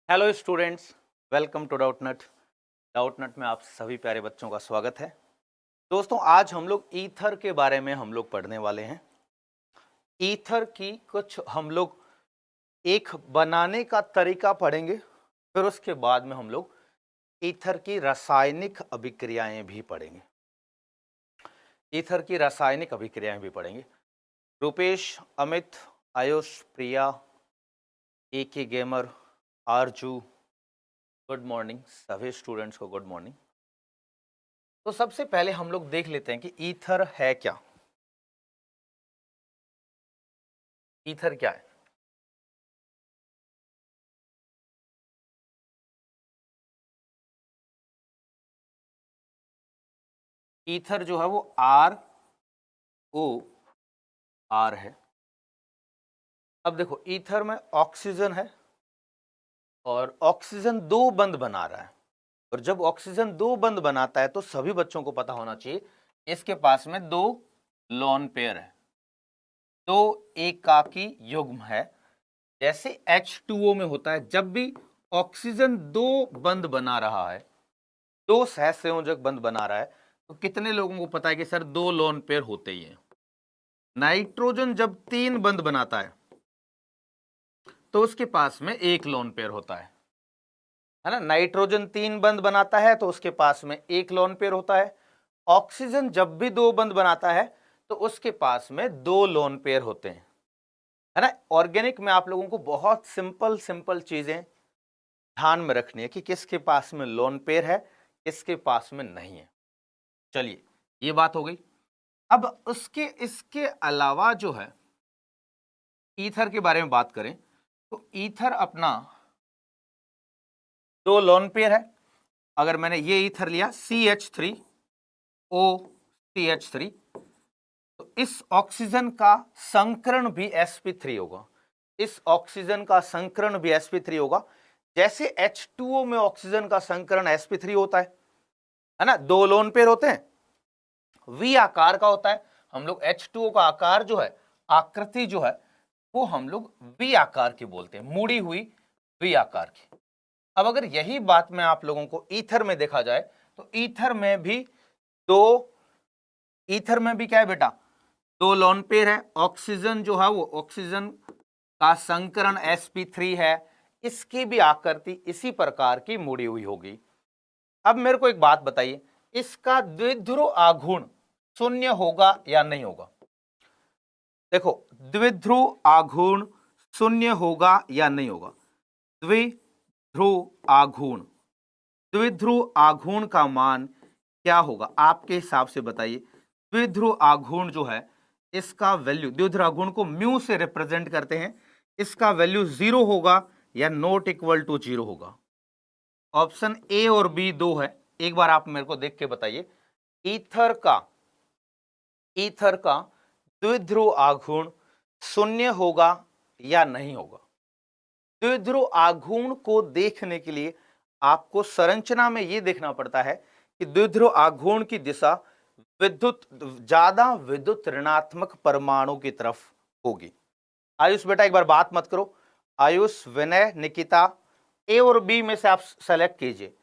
Hello students, welcome to Doubtnut. Doubtnut में आप सभी प्यारे बच्चों का स्वागत है। दोस्तों, आज हम लोग ईथर के बारे में पढ़ने वाले हैं। ईथर की कुछ हम लोग एक बनाने का तरीका पढ़ेंगे, फिर उसके बाद में हम लोग ईथर की रासायनिक अभिक्रियाएं भी पढ़ेंगे। ईथर की रासायनिक अभिक्रियाएं भी पढ़ेंगे। रूपेश, अमित, आयुष, प्रिया, के गेमर, आरजू, गुड मॉर्निंग। सभी स्टूडेंट्स को गुड मॉर्निंग। तो सबसे पहले हम लोग देख लेते हैं कि ईथर है क्या। ईथर क्या है? ईथर जो है वो ROR है। अब देखो, ईथर में ऑक्सीजन है और ऑक्सीजन दो बंद बना रहा है। और जब ऑक्सीजन दो बंद बनाता है तो सभी बच्चों को पता होना चाहिए इसके पास में दो लोन पेयर है, दो एकाकी युग्म है। जैसे H2O में होता है, जब भी ऑक्सीजन दो बंद बना रहा है, दो सहसंयोजक बंद बना रहा है, तो कितने लोगों को पता है कि सर दो लोन पेयर होते ही हैं। नाइट्रोजन जब तीन बंद बनाता है तो उसके पास में एक लोन पेयर होता है ना। नाइट्रोजन तीन बंद बनाता है तो उसके पास में एक लोन पेयर होता है। ऑक्सीजन जब भी दो बंद बनाता है तो उसके पास में दो लोन पेयर होते हैं, है ना। ऑर्गेनिक में आप लोगों को बहुत सिंपल सिंपल चीजें ध्यान में रखनी है कि किसके पास में लोन पेयर है, किसके पास में नहीं है। चलिए, ये बात हो गई। अब उसके इसके अलावा जो है ईथर के बारे में बात करें तो ईथर अपना दो लोन पेयर है। अगर मैंने ये ईथर लिया CH3OCH3, तो इस ऑक्सीजन का संकरण भी sp3 होगा। इस ऑक्सीजन का संकरण भी sp3 होगा। जैसे H2O में ऑक्सीजन का संकरण sp3 होता है ना। दो लोन पेयर होते हैं, वी आकार का होता है। हम लोग H2O का आकार जो है, आकृति जो है, वो हम लोग वी आकार की बोलते हैं, मुड़ी हुई वी आकार की। अब अगर यही बात में आप लोगों को ईथर में देखा जाए तो ईथर में भी क्या है बेटा, दो लोन पेयर है। ऑक्सीजन जो है वो ऑक्सीजन का संकरण sp3 है। इसकी भी आकृति इसी प्रकार की मुड़ी हुई होगी। अब मेरे को एक बात बताइए, इसका द्विध्रुव आघूर्ण शून्य होगा या नहीं होगा? देखो, द्विध्रुव आघूर्ण शून्य होगा या नहीं होगा? द्विध्रुव आघूर्ण, द्विध्रुव आघूर्ण का मान क्या होगा आपके हिसाब से बताइए। द्विध्रुव आघूर्ण जो है, इसका वैल्यू, द्विध्रुव आघूर्ण को म्यू से रिप्रेजेंट करते हैं, इसका वैल्यू 0 होगा या नॉट इक्वल टू 0 होगा? ऑप्शन ए और बी दो है, एक बार आप मेरे को देख के बताइए। ईथर का द्विध्रुव आघूर्ण शून्य होगा या नहीं होगा? द्विध्रुव आघूर्ण को देखने के लिए आपको संरचना में यह देखना पड़ता है कि द्विध्रुव आघूर्ण की दिशा ज्यादा विद्युत ऋणात्मक परमाणु की तरफ होगी। आयुष बेटा एक बार बात मत करो। आयुष, विनय, निकिता, ए और बी में से आप सेलेक्ट कीजिए,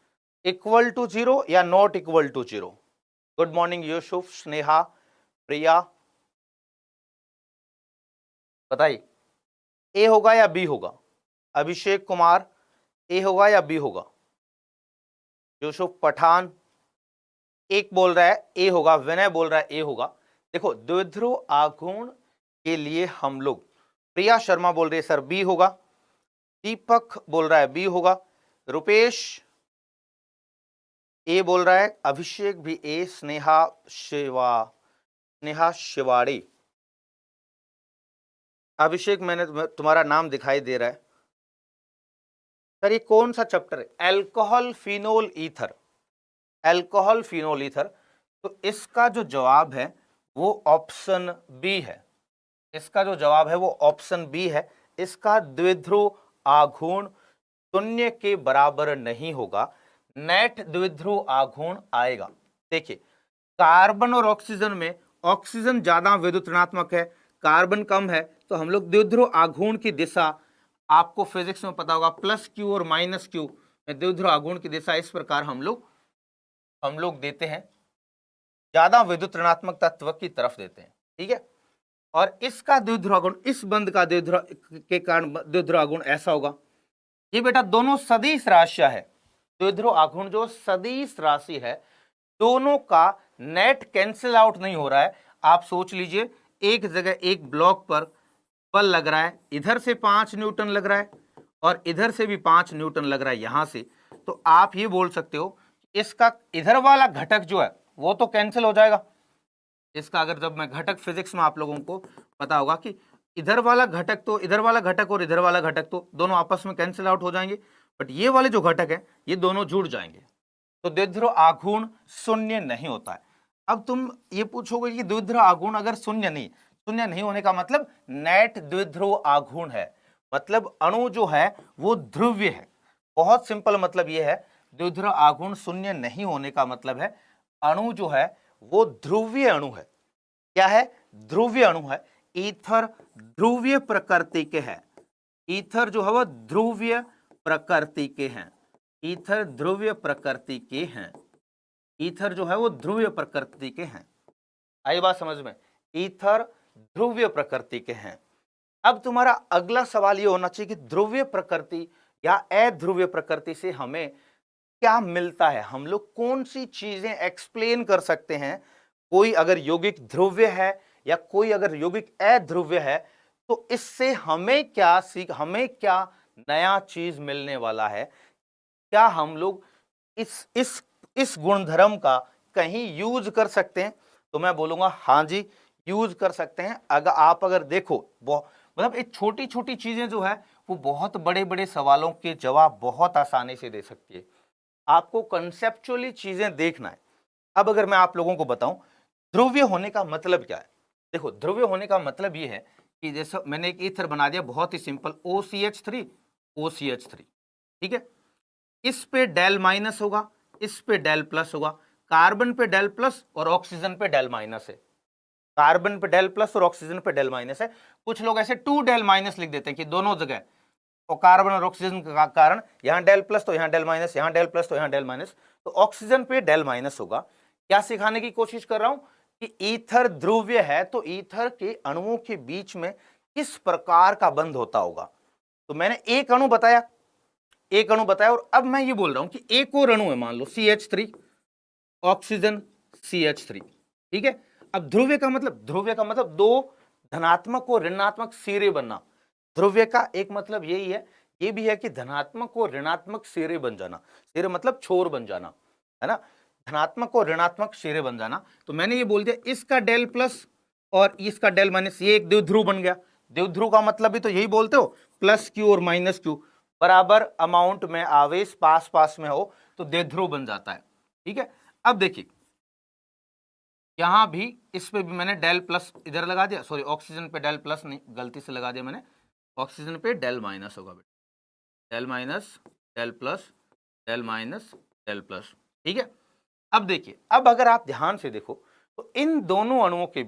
इक्वल टू 0 या not equal to 0। Good morning Yusuf, Sneha, Priya, बताइए ए होगा या बी होगा? अभिषेक कुमार, ए होगा या बी होगा? यूसुफ पठान एक बोल रहा है ए होगा, विनय बोल रहा है ए होगा। देखो, द्विध्रुव आघूर्ण के लिए हम लोग, प्रिया शर्मा बोल रही है सर बी होगा, दीपक बोल रहा है बी होगा, रुपेश ए बोल रहा है, अभिषेक भी ए, स्नेहा शिवाड़ी, अभिषेक मैंने तुम्हारा नाम दिखाई दे रहा है। सर ये कौन सा चैप्टर है? Alcohol phenol ether, alcohol phenol ether. तो इसका जो जवाब है वो ऑप्शन बी है। इसका जो जवाब है वो ऑप्शन बी है। इसका द्विध्रुव आघूर्ण शून्य के बराबर नहीं होगा, नेट द्विध्रुव आघूर्ण आएगा। देखिए, कार्बन और ऑक्सीजन में ऑक्सीजन ज्यादा विद्युत ऋणात्मक है, कार्बन कम है, तो हम लोग द्विध्रुव आघूर्ण की दिशा आपको फिजिक्स में पता होगा प्लस क्यू और माइनस क्यू में द्विध्रुव आघूर्ण की दिशा इस प्रकार हम लोग देते हैं, ज्यादा विद्युत ऋणात्मक तत्व की तरफ देते हैं, ठीक है। और इसका द्विध्रुव आघूर्ण, इस बंध का द्विध्रुव के कारण द्विध्रुव आघूर्ण ऐसा होगा। ये बेटा दोनों सदिश राशियां है, द्विध्रुव आघूर्ण जो सदिश राशि है, दोनों का नेट कैंसिल आउट नहीं हो रहा है। आप सोच लीजिए, एक जगह एक ब्लॉक पर बल लग रहा है, इधर से 5 न्यूटन लग रहा है और इधर से भी 5 न्यूटन लग रहा है यहां से, तो आप ये बोल सकते हो इसका इधर वाला घटक जो है वो तो कैंसिल हो जाएगा। इसका अगर जब मैं घटक फिजिक्स में आप लोगों को पता होगा कि इधर वाला घटक तो इधर वाला घटक और इधर वाला घटक तो दोनों आपस में कैंसिल आउट हो जाएंगे, बट ये वाले जो घटक है ये दोनों जुड़ जाएंगे, तो द्विध्रुव आघूर्ण शून्य नहीं होता है। अब तुम ये पूछोगे कि द्विध्रुव आघूर्ण अगर शून्य नहीं होने का मतलब नेट द्विध्रुव आघूर्ण है, मतलब अणु जो है वो ध्रुवीय है। बहुत सिंपल मतलब ये है, द्विध्रुव आघूर्ण शून्य नहीं होने का मतलब है अणु जो है वो ध्रुवीय अणु है। क्या है? ध्रुवीय अणु है। ईथर ध्रुवीय प्रकृति के हैं, ईथर जो है वो ध्रुवीय प्रकृति के हैं, ईथर ध्रुवीय प्रकृति के हैं, ईथर जो है वो ध्रुवीय प्रकृति के हैं। आई बात समझ में? ईथर ध्रुवीय प्रकृति के हैं। अब तुम्हारा अगला सवाल ये होना चाहिए कि ध्रुवीय प्रकृति या अध्रुवीय प्रकृति से हमें क्या मिलता है, हम लोग कौन सी चीजें एक्सप्लेन कर सकते हैं। कोई अगर यौगिक ध्रुवीय है या कोई अगर यौगिक अध्रुवीय है तो इससे हमें क्या नया चीज मिलने वाला है, क्या हम लोग इस गुणधर्म का कहीं यूज कर सकते हैं? तो मैं बोलूंगा हाँ जी, यूज कर सकते हैं। अगर देखो मतलब एक छोटी छोटी चीजें जो है वो बहुत बड़े बड़े सवालों के जवाब बहुत आसानी से दे सकती है। आपको कंसेप्चुअली चीजें देखना है। अब अगर मैं आप लोगों को बताऊं ध्रुवीय होने का मतलब क्या है, देखो ध्रुवीय होने का मतलब ये है कि जैसे मैंने एक ईथर बना दिया, बहुत ही सिंपल, OCH3 OCH3, ठीक है। इस पे डेल माइनस होगा, इस पे डेल प्लस होगा, कार्बन पे डेल प्लस और ऑक्सीजन पे डेल माइनस है, कार्बन पे डेल प्लस और ऑक्सीजन पे डेल माइनस है। कुछ लोग ऐसे 2 डेल माइनस लिख देते हैं कि दोनों जगह, और कार्बन और ऑक्सीजन का कारण यहां डेल प्लस तो यहां डेल माइनस, यहां डेल प्लस तो यहां डेल माइनस, तो ऑक्सीजन पे डेल माइनस होगा। क्या सिखाने की कोशिश कर रहा हूं कि ईथर ध्रुवीय है तो ईथर के अणुओं के बीच में किस प्रकार का बंध होता होगा। तो मैंने एक अणु बताया और अब मैं ये बोल रहा हूं कि एक और अणु है, मान लो CH3 ऑक्सीजन CH3, ठीक है। अब ध्रुवीय का मतलब दो धनात्मक और ऋणात्मक सिरे बनना। ध्रुवीय का एक मतलब यही है, ये भी है कि धनात्मक और ऋणात्मक सिरे बन जाना, सिरे मतलब छोर बन जाना, है ना, धनात्मक और ऋणात्मक सिरे बन जाना। तो मैंने ये बोल दिया इसका डेल प्लस और इसका डेल माइनस, ये एक द्विध्रुव बन गया। द्विध्रुव का मतलब भी तो यही बोलते हो, प्लस क्यू और माइनस क्यू बराबर अमाउंट में आवेश पास पास में हो तो द्विध्रुव बन जाता है, ठीक है। अब देखिए यहां भी, इस पे भी मैंने डेल प्लस इधर लगा दिया, सॉरी ऑक्सीजन पे डेल प्लस नहीं, गलती से लगा दिया मैंने, ऑक्सीजन पे डेल माइनस होगा बेटा, del minus del plus del minus del plus, ठीक है। अब देखिए, अब अगर आप ध्यान से देखो तो इन दोनों अणुओं के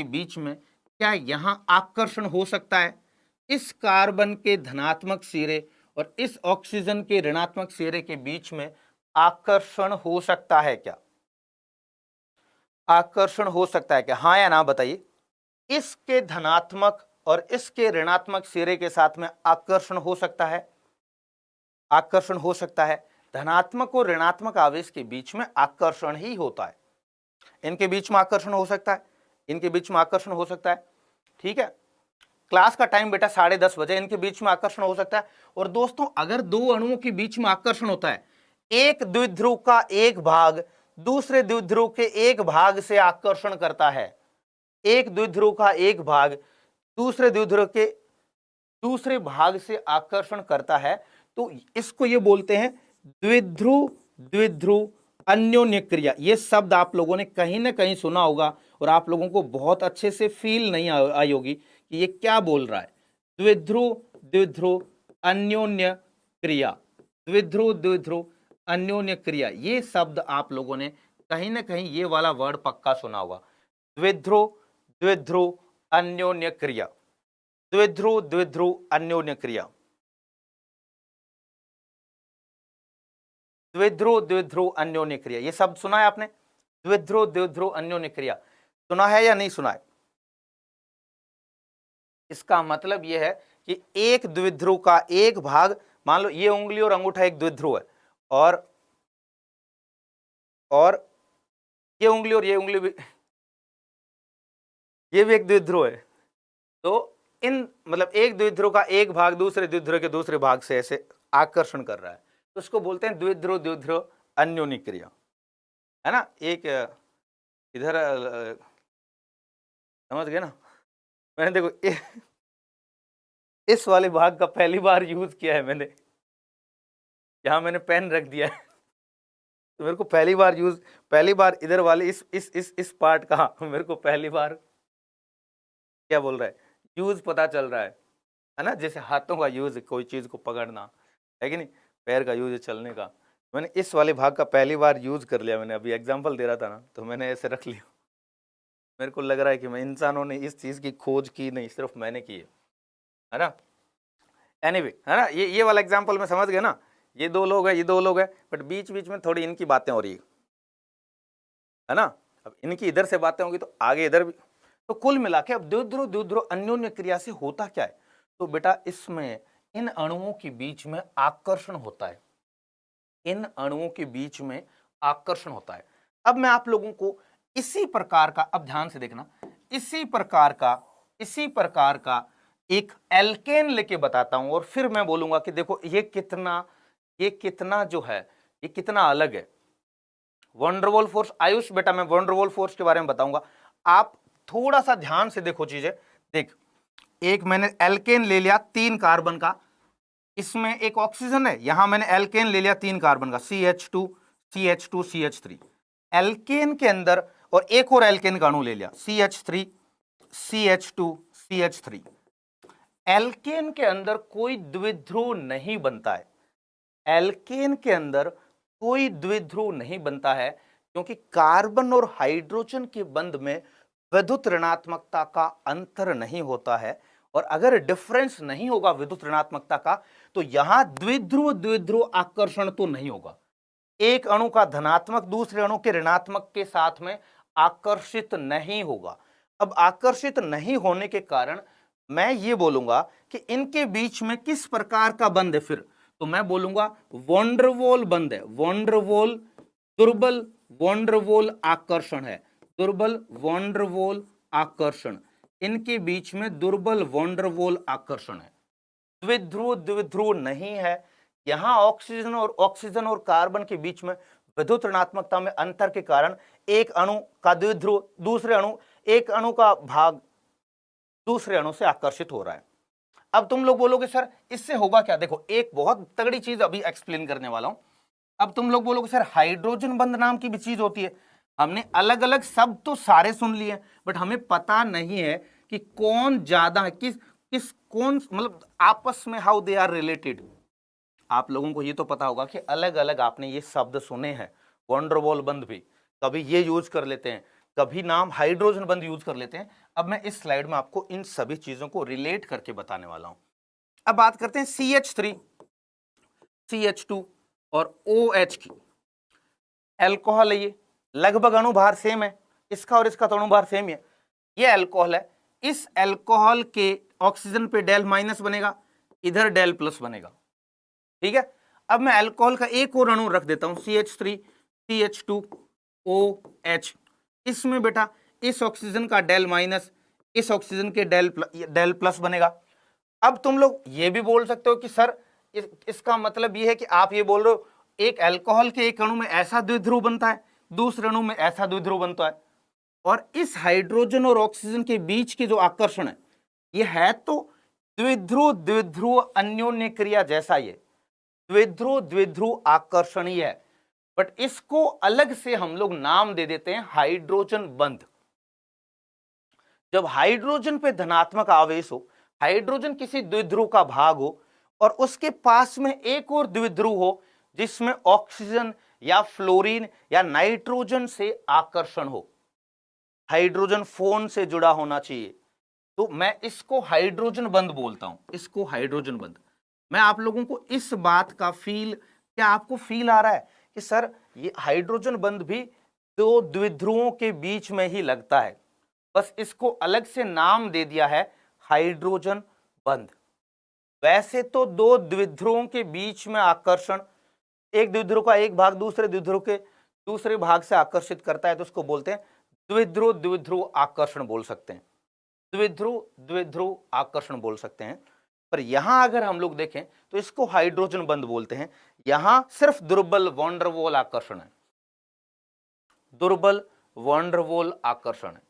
बीच में क्या यहां आकर्षण हो सकता है? इस कार्बन के धनात्मक सिरे और इस ऑक्सीजन के ऋणात्मक सिरे के बीच में आकर्षण हो सकता है क्या? आकर्षण हो सकता है क्या? हाँ या ना बताइए। इसके धनात्मक और इसके ऋणात्मक सिरे के साथ में आकर्षण हो सकता है, आकर्षण हो सकता है। धनात्मक और ऋणात्मक आवेश के बीच में आकर्षण ही होता है, इनके बीच में आकर्षण हो सकता है, इनके बीच में आकर्षण हो सकता है, ठीक है। क्लास का टाइम बेटा 10:30 बजे, इनके बीच में आकर्षण हो सकता है। और दोस्तों अगर दो अणुओं के बीच में आकर्षण होता है, एक द्विध्रुव का एक भाग दूसरे द्विध्रुव के एक भाग से आकर्षण करता है, एक द्विध्रुव का एक भाग दूसरे द्विध्रुव के दूसरे भाग से आकर्षण करता है, तो इसको ये बोलते हैं द्विध्रुव द्विध्रुव अन्योन्य क्रिया। ये शब्द आप लोगों ने कहीं ना कहीं सुना होगा और आप लोगों को बहुत अच्छे से फील नहीं आई होगी कि ये क्या बोल रहा है। द्विध्रुव द्विध्रुव अन्योन्य क्रिया, द्विध्रुव द्विध्रुव अन्योन्य क्रिया, ये शब्द आप लोगों ने कहीं ना कहीं ये वाला वर्ड पक्का सुना होगा, द्विध्रुव द्विध्रुव अन्योन्य क्रिया। द्विध्रुव द्विध्रुव अन्योन्य क्रिया, द्विध्रुव द्विध्रुव अन्योन्य क्रिया, ये शब्द सुना है आपने? द्विध्रुव द्विध्रुव अन्योन्य क्रिया सुना है या नहीं सुना है? इसका मतलब यह है कि एक द्विध्रुव का एक भाग, मान लो ये उंगली और अंगूठा एक द्विध्रुव है, और ये उंगली और ये उंगली भी, ये भी एक द्विध्रुव है। तो इन मतलब एक द्विध्रुव का एक भाग दूसरे द्विध्रुव के दूसरे भाग से ऐसे आकर्षण कर रहा है, तो उसको बोलते हैं द्विध्रुव द्विध्रुव अन्योन्य क्रिया, है ना। एक इधर समझ गए ना? मैंने देखो इस वाले भाग का पहली बार यूज किया है मैंने, यहां मैंने पेन रख दिया है तो मेरे को पहली बार इधर वाले इस पार्ट का मेरे को पहली बार क्या बोल रहा है, यूज पता चल रहा है ना। जैसे हाथों का यूज कोई चीज को पकड़ना है कि नहीं, पैर का यूज चलने का, मैंने इस वाले भाग का पहली बार यूज कर लिया। मैंने अभी एग्जांपल दे रहा था ना, तो मैंने ऐसे रख लिया। मेरे को लग रहा है कि मैं इंसानों ने इस चीज की खोज की नहीं, सिर्फ मैंने की है ना। एनीवे, है ना, ये वाला एग्जांपल में समझ गए ना। ये दो लोग हैं, बट बीच बीच में थोड़ी इनकी बातें हो रही है ना। अब इनकी इधर से बातें होंगी तो आगे इधर भी, तो कुल मिला के अब द्विध्रुव द्विध्रुव अन्योन्य क्रिया से होता क्या है? तो बेटा इसमें इन अणुओं के बीच में आकर्षण होता है, इन अणुओं के बीच में आकर्षण होता है। अब मैं आप लोगों को इसी प्रकार का, अब ध्यान से देखना, इसी प्रकार का एक एल्केन लेके बताता हूं, और फिर मैं बोलूंगा कि देखो ये कितना जो है, ये कितना अलग है। वंडरवॉल फोर्स, आयुष बेटा मैं वंडरवॉल फोर्स के बारे में बताऊंगा, आप थोड़ा सा ध्यान से देखो चीजें। देख, एक मैंने एल्केन ले लिया 3 कार्बन का, इसमें एक ऑक्सीजन है, यहां मैंने एल्केन ले लिया 3 कार्बन का, CH2 CH2 CH3, एल्केन के अंदर, और एक और एल्केन का अणु ले लिया CH3 CH2 CH3। एल्केन के अंदर कोई द्विध्रुव नहीं बनता है, एल्केन के अंदर कोई द्विध्रुव नहीं बनता है, क्योंकि कार्बन और हाइड्रोजन के बंध में विद्युत ऋणात्मकता का अंतर नहीं होता है, और अगर डिफरेंस नहीं होगा विद्युत ऋणात्मकता का, तो यहां द्विध्रुव द्विध्रुव आकर्षण तो नहीं होगा। एक अणु का धनात्मक दूसरे अणु के ऋणात्मक के साथ में आकर्षित नहीं होगा। अब आकर्षित नहीं होने के कारण मैं ये बोलूंगा कि इनके बीच में किस प्रकार का बंध है, फिर तो मैं बोलूंगा वॉन्डरवॉल बंध है, वॉन्डरवॉल दुर्बल वॉन्डरवॉल आकर्षण है, दुर्बल वॉन्डरवॉल आकर्षण, इनके बीच में दुर्बल वॉन्डरवॉल आकर्षण है, द्विध्रुव द्विध्रुव नहीं है। यहां ऑक्सीजन और कार्बन के बीच में विद्युत ऋणात्मकता में अंतर के कारण एक अणु का द्विध्रुव दूसरे अणु, एक अणु का भाग दूसरे अणु से आकर्षित हो रहा है। अब तुम लोग बोलोगे सर इससे होगा क्या? देखो एक बहुत तगड़ी चीज अभी एक्सप्लेन करने वाला हूं। अब तुम लोग बोलोगे सर हाइड्रोजन बंध नाम की भी चीज होती है। हमने अलग अलग शब्द तो सारे सुन लिए, बट हमें पता नहीं है कि कौन ज्यादा है, किस कौन, मतलब आपस में हाउ दे आर रिलेटेड। आप लोगों को ये तो पता होगा कि अलग अलग आपने ये शब्द सुने हैं, वॉन्डरवॉल बंध भी कभी ये यूज कर लेते हैं, कभी नाम हाइड्रोजन बंध यूज कर लेते हैं। अब मैं इस स्लाइड में आपको इन सभी चीजों को रिलेट करके बताने वाला हूं। अब बात करते हैं CH3 CH2 और OH की। एल्कोहल है, ये लगभग अणुभार सेम है, इसका और इसका तो अणुभार सेम ही है। ये एल्कोहल है, इस एल्कोहल के ऑक्सीजन पे डेल माइनस बनेगा, इधर डेल प्लस बनेगा, ठीक है। अब मैं अल्कोहल का एक और अणु रख देता हूं CH3 CH2 OH। इसमें बेटा इस ऑक्सीजन का डेल माइनस, इस ऑक्सीजन के डेल प्लस बनेगा। अब तुम लोग ये भी बोल सकते हो कि सर इसका मतलब ये है कि आप ये बोल रहे हो एक अल्कोहल के एक अणु में ऐसा द्विध्रुव बनता है, दूसरे अणु में ऐसा द्विध्रुव बनता है, और इस हाइड्रोजन और ऑक्सीजन के बीच के जो आकर्षण है ये है तो द्विध्रुव द्विध्रुव अन्योन्य क्रिया जैसा, ये द्विध्रुव द्विध्रुव आकर्षणीय है, बट इसको अलग से हम लोग नाम दे देते हैं हाइड्रोजन बंध। जब हाइड्रोजन पे धनात्मक आवेश हो, हाइड्रोजन किसी द्विध्रुव का भाग हो, और उसके पास में एक और द्विध्रुव हो जिसमें ऑक्सीजन या फ्लोरीन या नाइट्रोजन से आकर्षण हो, हाइड्रोजन फोन से जुड़ा होना चाहिए, तो मैं इसको हाइड्रोजन बंध बोलता हूं, इसको हाइड्रोजन बंध। मैं आप लोगों को इस बात का फील, क्या आपको फील आ रहा है कि सर ये हाइड्रोजन बंध भी दो द्विध्रुवों के बीच में ही लगता है, बस इसको अलग से नाम दे दिया है हाइड्रोजन बंध। वैसे तो दो द्विध्रुवों के बीच में आकर्षण, एक द्विध्रुव का एक भाग दूसरे द्विध्रुव के दूसरे भाग से आकर्षित करता है, तो उसको बोलते हैं द्विध्रुव द्विध्रुव आकर्षण बोल सकते हैं, द्विध्रुव द्विध्रुव आकर्षण बोल सकते हैं। पर यहां अगर हम लोग देखें तो इसको हाइड्रोजन बंध बोलते हैं। यहां सिर्फ दुर्बल वॉन्डरवॉल आकर्षण है, दुर्बल वॉन्डरवॉल आकर्षण है,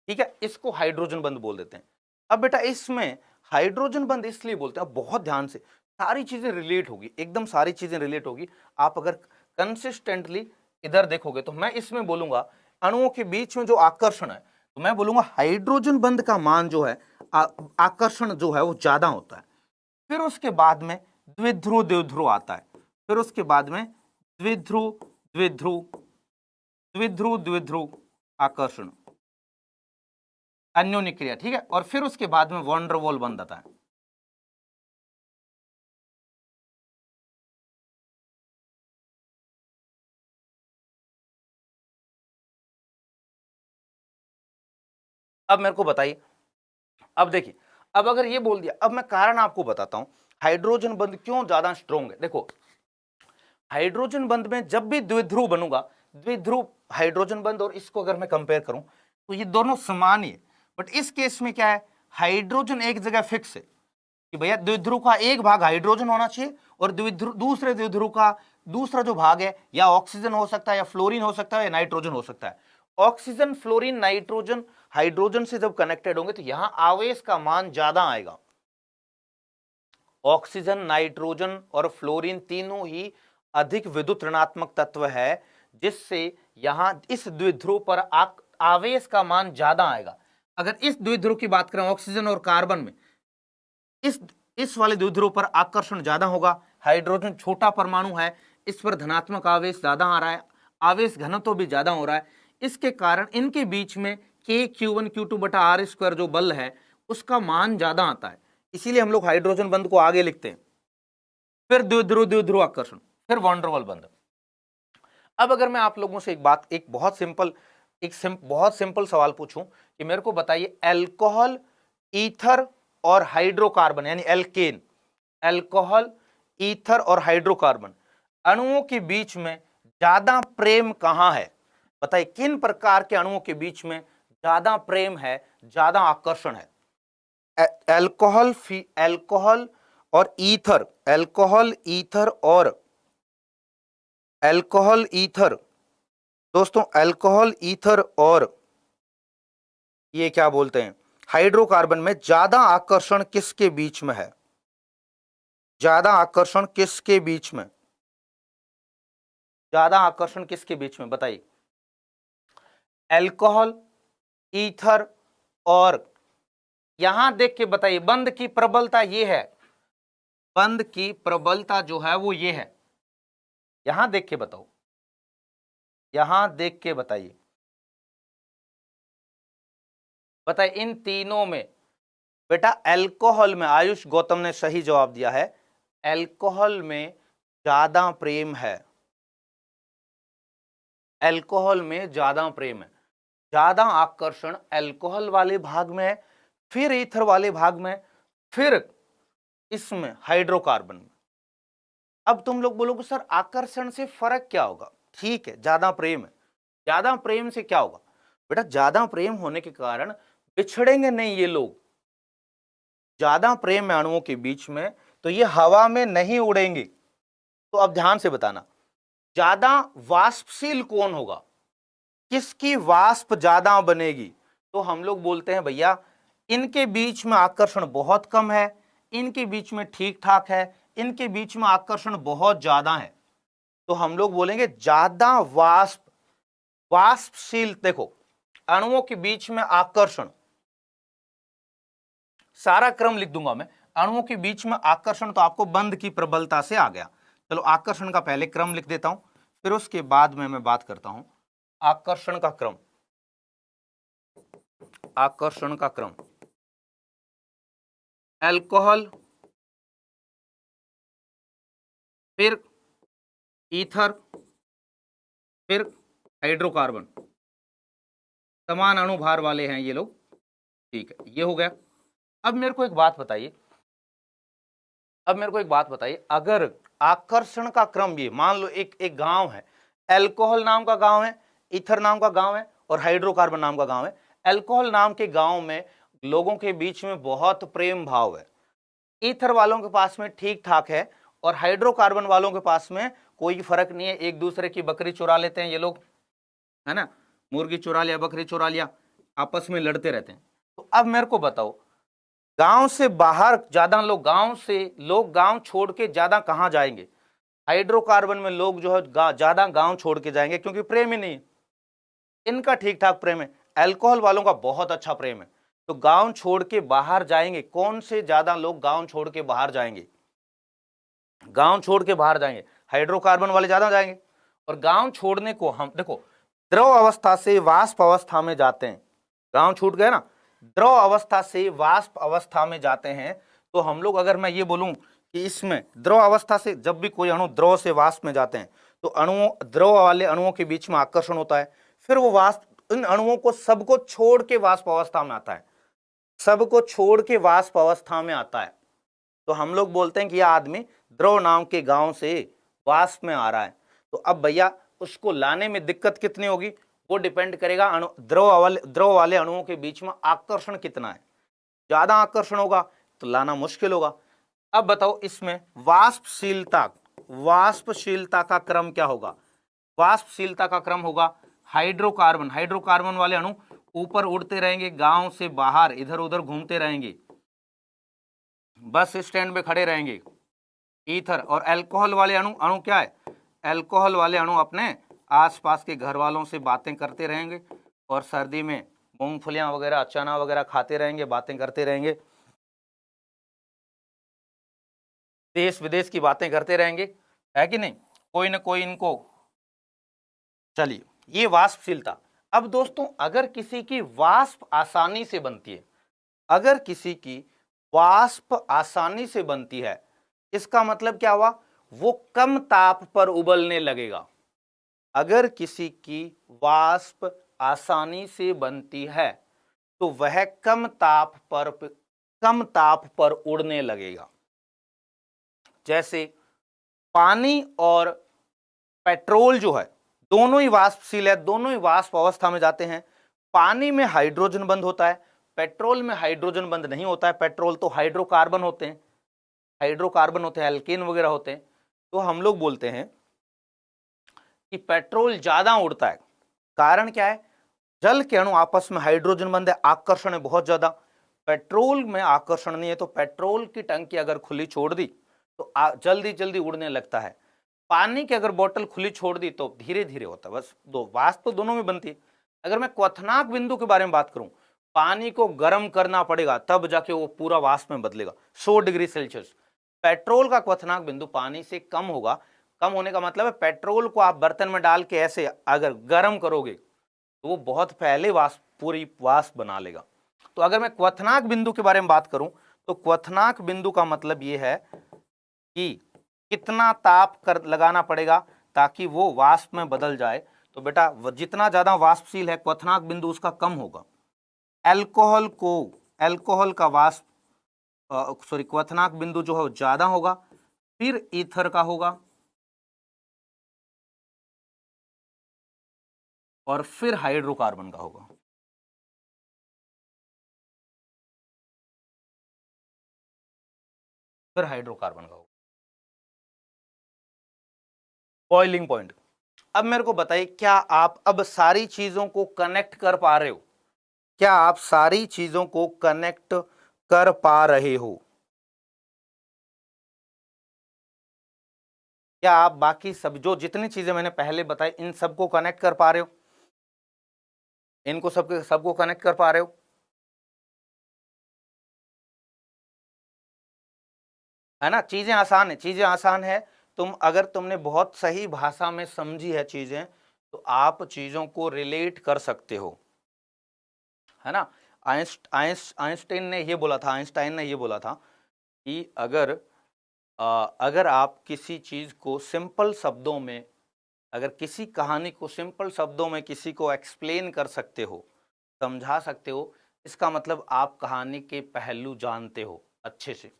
ठीक है, इसको हाइड्रोजन बंध बोल देते हैं। अब बेटा इसमें हाइड्रोजन बंध इसलिए बोलते हैं, बहुत ध्यान से सारी चीजें रिलेट होगी, एकदम सारी चीजें रिलेट होगी। आप अगर कंसिस्टेंटली इधर देखोगे तो मैं इसमें बोलूंगा अणुओं के बीच में जो आकर्षण है, तो मैं बोलूंगा हाइड्रोजन बंध का मान जो है, आकर्षण जो है वो ज्यादा होता है। फिर उसके बाद में द्विध्रुव द्विध्रुव आता है, फिर उसके बाद में द्विध्रुव द्विध्रुव द्विध्रुव द्विध्रुव आकर्षण, अन्योन्य क्रिया, ठीक है, और फिर उसके बाद में वॉन्डरवॉल बंध आता है। अब मेरे को बताइए, अब देखिए, अब अगर ये बोल दिया, अब मैं कारण आपको बताता हूं हाइड्रोजन बंध क्यों ज्यादा स्ट्रॉन्ग है। देखो हाइड्रोजन बंध में जब भी द्विध्रुव बनूंगा, द्विध्रुव हाइड्रोजन बंध और इसको अगर मैं कंपेयर करूं तो ये दोनों समान ही है, बट इस केस में क्या है, हाइड्रोजन एक जगह फिक्स है कि भैया द्विध्रुव का एक भाग हाइड्रोजन होना चाहिए और दूसरे द्विध्रुव का दूसरा जो भाग है या ऑक्सीजन हो सकता है या फ्लोरीन हो सकता है या नाइट्रोजन हो सकता है। ऑक्सीजन फ्लोरीन नाइट्रोजन हाइड्रोजन से जब कनेक्टेड होंगे तो यहां आवेश का मान ज्यादा आएगा। ऑक्सीजन नाइट्रोजन और फ्लोरीन तीनों ही अधिक विद्युत ऋणात्मक तत्व है, जिससे यहां इस द्विध्रुव पर आवेश का मान ज्यादा आएगा। अगर इस द्विध्रुव की बात करें ऑक्सीजन और कार्बन में, इस वाले द्विध्रुव पर आकर्षण ज्यादा होगा, हाइड्रोजन छोटा परमाणु है, इस पर धनात्मक आवेश ज्यादा आ रहा है, आवेश घनत्व भी ज्यादा हो रहा है, इसके कारण इनके बीच में Q1Q2/r² जो बल है उसका मान ज्यादा आता है, इसीलिए हम लोग हाइड्रोजन बंध को आगे लिखते हैं। फिर द्विध्रुव द्विध्रुव आकर्षण, फिर वॉन्डरवॉल बंध। अब अगर मैं आप लोगों से एक बहुत सिंपल सवाल पूछूं कि मेरे को बताइए अल्कोहल, ईथर और हाइड्रोकार्बन यानी एल्केन, अल्कोहल, ईथर और हाइड्रोकार्बन अणुओं के बीच में ज्यादा प्रेम कहां है? बताइए किन प्रकार के अणुओं के बीच में ज्यादा प्रेम है, ज्यादा आकर्षण है? अल्कोहल और ईथर, अल्कोहल ईथर दोस्तों, अल्कोहल ईथर और ये क्या बोलते हैं हाइड्रोकार्बन में ज्यादा आकर्षण किसके बीच में है? ज्यादा आकर्षण किसके बीच में? ज्यादा आकर्षण किसके बीच में बताइए? अल्कोहल, ईथर और, यहां देख के बताइए बंध की प्रबलता ये है, बंध की प्रबलता जो है वो ये है, यहां देख के बताओ, यहां देख के बताइए इन तीनों में। बेटा अल्कोहल में, आयुष गौतम ने सही जवाब दिया है, अल्कोहल में ज्यादा प्रेम है, अल्कोहल में ज्यादा प्रेम है, ज्यादा आकर्षण अल्कोहल वाले भाग में है, फिर ईथर वाले भाग में, फिर इसमें हाइड्रोकार्बन में। अब तुम लोग बोलोगे सर आकर्षण से फर्क क्या होगा? ठीक है, ज्यादा प्रेम है, ज्यादा प्रेम से क्या होगा? बेटा ज्यादा प्रेम होने के कारण बिछड़ेंगे नहीं ये लोग, ज्यादा प्रेम है अणुओं के बीच में तो ये हवा में नहीं उड़ेंगे। तो अब ध्यान से बताना, ज्यादा वाष्पशील कौन होगा, किसकी वाष्प ज्यादा बनेगी? तो हम लोग बोलते हैं भैया इनके बीच में आकर्षण बहुत कम है, इनके बीच में ठीक ठाक है, इनके बीच में आकर्षण बहुत ज्यादा है, तो हम लोग बोलेंगे ज्यादा वाष्पशील। देखो अणुओं के बीच में आकर्षण, सारा क्रम लिख दूंगा मैं, अणुओं के बीच में आकर्षण तो आपको बंध की प्रबलता से आ गया। चलो आकर्षण का पहले क्रम लिख देता हूं, फिर उसके बाद में मैं बात करता हूं आकर्षण का क्रम, आकर्षण का क्रम। अल्कोहल, फिर ईथर, फिर हाइड्रोकार्बन। समान अणुभार वाले हैं ये लोग, ठीक है, ये हो गया। अब मेरे को एक बात बताइए, अगर आकर्षण का क्रम ये मान लो एक गांव है, अल्कोहल नाम का गांव है, ईथर नाम का गांव है और हाइड्रोकार्बन नाम का गांव है। अल्कोहल नाम के गांव में लोगों के बीच में बहुत प्रेम भाव है, ईथर वालों के पास में ठीक ठाक है और हाइड्रोकार्बन वालों के पास में कोई फर्क नहीं है, एक दूसरे की बकरी चुरा लेते हैं ये लोग, है ना, मुर्गी चुरा लिया, बकरी चुरा लिया, आपस में लड़ते रहते हैं। तो अब मेरे को बताओ, गांव से बाहर ज्यादा लोग, गांव छोड़ के ज्यादा कहां जाएंगे? हाइड्रोकार्बन में लोग जो है ज्यादा गांव छोड़ के जाएंगे, क्योंकि प्रेम ही नहीं है, इनका ठीक ठाक प्रेम है। अल्कोहल वालों का बहुत अच्छा प्रेम है, तो गांव छोड़ के बाहर जाएंगे, कौन से ज्यादा लोग गांव छोड़ के बाहर जाएंगे? गांव छोड़ के बाहर जाएंगे हाइड्रोकार्बन वाले ज्यादा जाएंगे। और गांव छोड़ने को हम देखो, द्रव अवस्था से वाष्प अवस्था में जाते हैं, गांव छूट गए ना, द्रव अवस्था से वाष्प अवस्था में जाते हैं। तो हम लोग, अगर मैं ये बोलूं कि इसमें द्रव अवस्था से जब भी कोई अणु द्रव से वाष्प में जाते हैं तो द्रव वाले अणुओं के बीच में आकर्षण होता है, फिर वो वाष्प इन अणुओं को सबको छोड़ के वाष्प अवस्था में आता है, सबको छोड़ के वाष्प अवस्था में आता है। तो हम लोग बोलते हैं कि यह आदमी द्रव नाम के गांव से वाष्प में आ रहा है। तो अब भैया उसको लाने में दिक्कत कितनी होगी, वो डिपेंड करेगा द्रव वाले अणुओं के बीच में आकर्षण कितना है। ज्यादा आकर्षण होगा तो लाना मुश्किल होगा। अब बताओ इसमें वाष्पशीलता का क्रम क्या होगा? वाष्पशीलता का क्रम होगा हाइड्रोकार्बन वाले अणु ऊपर उड़ते रहेंगे, गांव से बाहर इधर उधर घूमते रहेंगे, बस स्टैंड में खड़े रहेंगे। ईथर और अल्कोहल वाले अणु क्या है? अल्कोहल वाले अणु अपने आसपास के घर वालों से बातें करते रहेंगे और सर्दी में मूंगफलियां वगैरह, चना वगैरह खाते रहेंगे, बातें करते रहेंगे, देश विदेश की बातें करते रहेंगे, है कि नहीं, कोई ना कोई इनको। चलिए, ये वाष्पशीलता। अब दोस्तों, अगर किसी की वाष्प आसानी से बनती है, अगर किसी की वाष्प आसानी से बनती है, इसका मतलब क्या हुआ? वो कम ताप पर उबलने लगेगा। अगर किसी की वाष्प आसानी से बनती है तो वह कम ताप पर उड़ने लगेगा। जैसे पानी और पेट्रोल जो है, दोनों ही वाष्पशील है, दोनों ही वाष्प अवस्था में जाते हैं। पानी में हाइड्रोजन बंद होता है, पेट्रोल में हाइड्रोजन बंद नहीं होता है। पेट्रोल तो हाइड्रोकार्बन होते हैं, एल्केन वगैरह होते हैं। तो हम लोग बोलते हैं कि पेट्रोल ज्यादा उड़ता है। कारण क्या है? जल के अणु आपस में हाइड्रोजन बंद है, आकर्षण है बहुत ज्यादा। पेट्रोल में आकर्षण नहीं है, तो पेट्रोल की टंकी अगर खुली छोड़ दी तो जल्दी जल्दी उड़ने लगता है। पानी की अगर बोतल खुली छोड़ दी तो धीरे धीरे होता है। बस दो वाष्प तो दोनों में बनती है। अगर मैं क्वथनांक बिंदु के बारे में बात करूं, पानी को गर्म करना पड़ेगा तब जाके वो पूरा वाष्प में बदलेगा, 100 डिग्री सेल्सियस। पेट्रोल का क्वथनांक बिंदु पानी से कम होगा। कम होने का मतलब है पेट्रोल को आप बर्तन में डाल के ऐसे अगर गर्म करोगे तो वो बहुत पहले पूरी वाष्प बना लेगा। तो अगर मैं क्वथनांक बिंदु के बारे में बात करूं तो क्वथनांक बिंदु का मतलब ये है कि कितना ताप लगाना पड़ेगा ताकि वो वाष्प में बदल जाए। तो बेटा जितना ज्यादा वाष्पशील है क्वथनांक बिंदु उसका कम होगा। अल्कोहल का क्वथनांक बिंदु जो है ज्यादा होगा, फिर ईथर का होगा और फिर हाइड्रोकार्बन का होगा। Boiling point. अब मेरे को बताइए, क्या आप अब सारी चीजों को कनेक्ट कर पा रहे हो? क्या आप सारी चीजों को कनेक्ट कर पा रहे हो? क्या आप बाकी सब जो जितनी चीजें मैंने पहले बताई इन सबको कनेक्ट कर पा रहे हो? इनको सबको कनेक्ट कर पा रहे हो? है ना, चीजें आसान है। अगर तुमने बहुत सही भाषा में समझी है चीजें तो आप चीजों को रिलेट कर सकते हो, है ना। आइंस्टाइन ने ये बोला था कि अगर आप किसी चीज को सिंपल शब्दों में, अगर किसी कहानी को सिंपल शब्दों में किसी को एक्सप्लेन कर सकते हो, समझा सकते हो, इसका मतलब आप कहानी के पहलू जानते हो अच्छे से।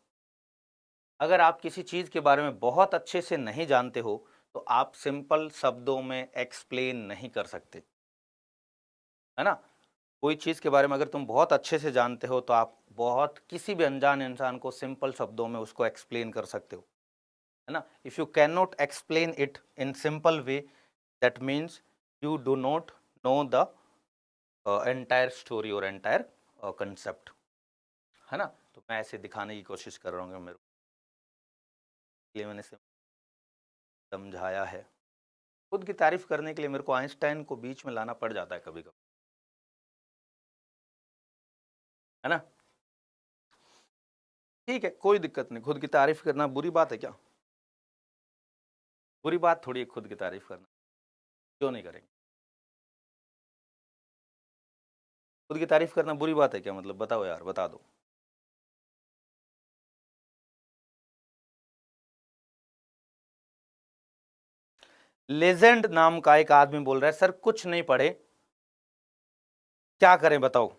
अगर आप किसी चीज के बारे में बहुत अच्छे से नहीं जानते हो तो आप सिंपल शब्दों में एक्सप्लेन नहीं कर सकते, है ना। कोई चीज के बारे में अगर तुम बहुत अच्छे से जानते हो तो आप बहुत किसी भी अनजान इंसान को सिंपल शब्दों में उसको एक्सप्लेन कर सकते हो, है ना। If you can not explain it in simple way, that means you do not know the entire story और एंटायर कंसेप्ट, है ना। तो मैं ऐसे दिखाने की कोशिश कर रहा हूँ, मेरे लिए मैंने समझाया है। खुद की तारीफ करने के लिए मेरे को आइंस्टाइन को बीच में लाना पड़ जाता है कभी कभी, है ना। ठीक है, कोई दिक्कत नहीं, खुद की तारीफ करना बुरी बात है क्या? बुरी बात थोड़ी है खुद की तारीफ करना, क्यों नहीं करेंगे? खुद की तारीफ करना बुरी बात है क्या? मतलब बताओ यार, बता दो। लेजेंड नाम का एक आदमी बोल रहा है सर कुछ नहीं पढ़े, क्या करें बताओ।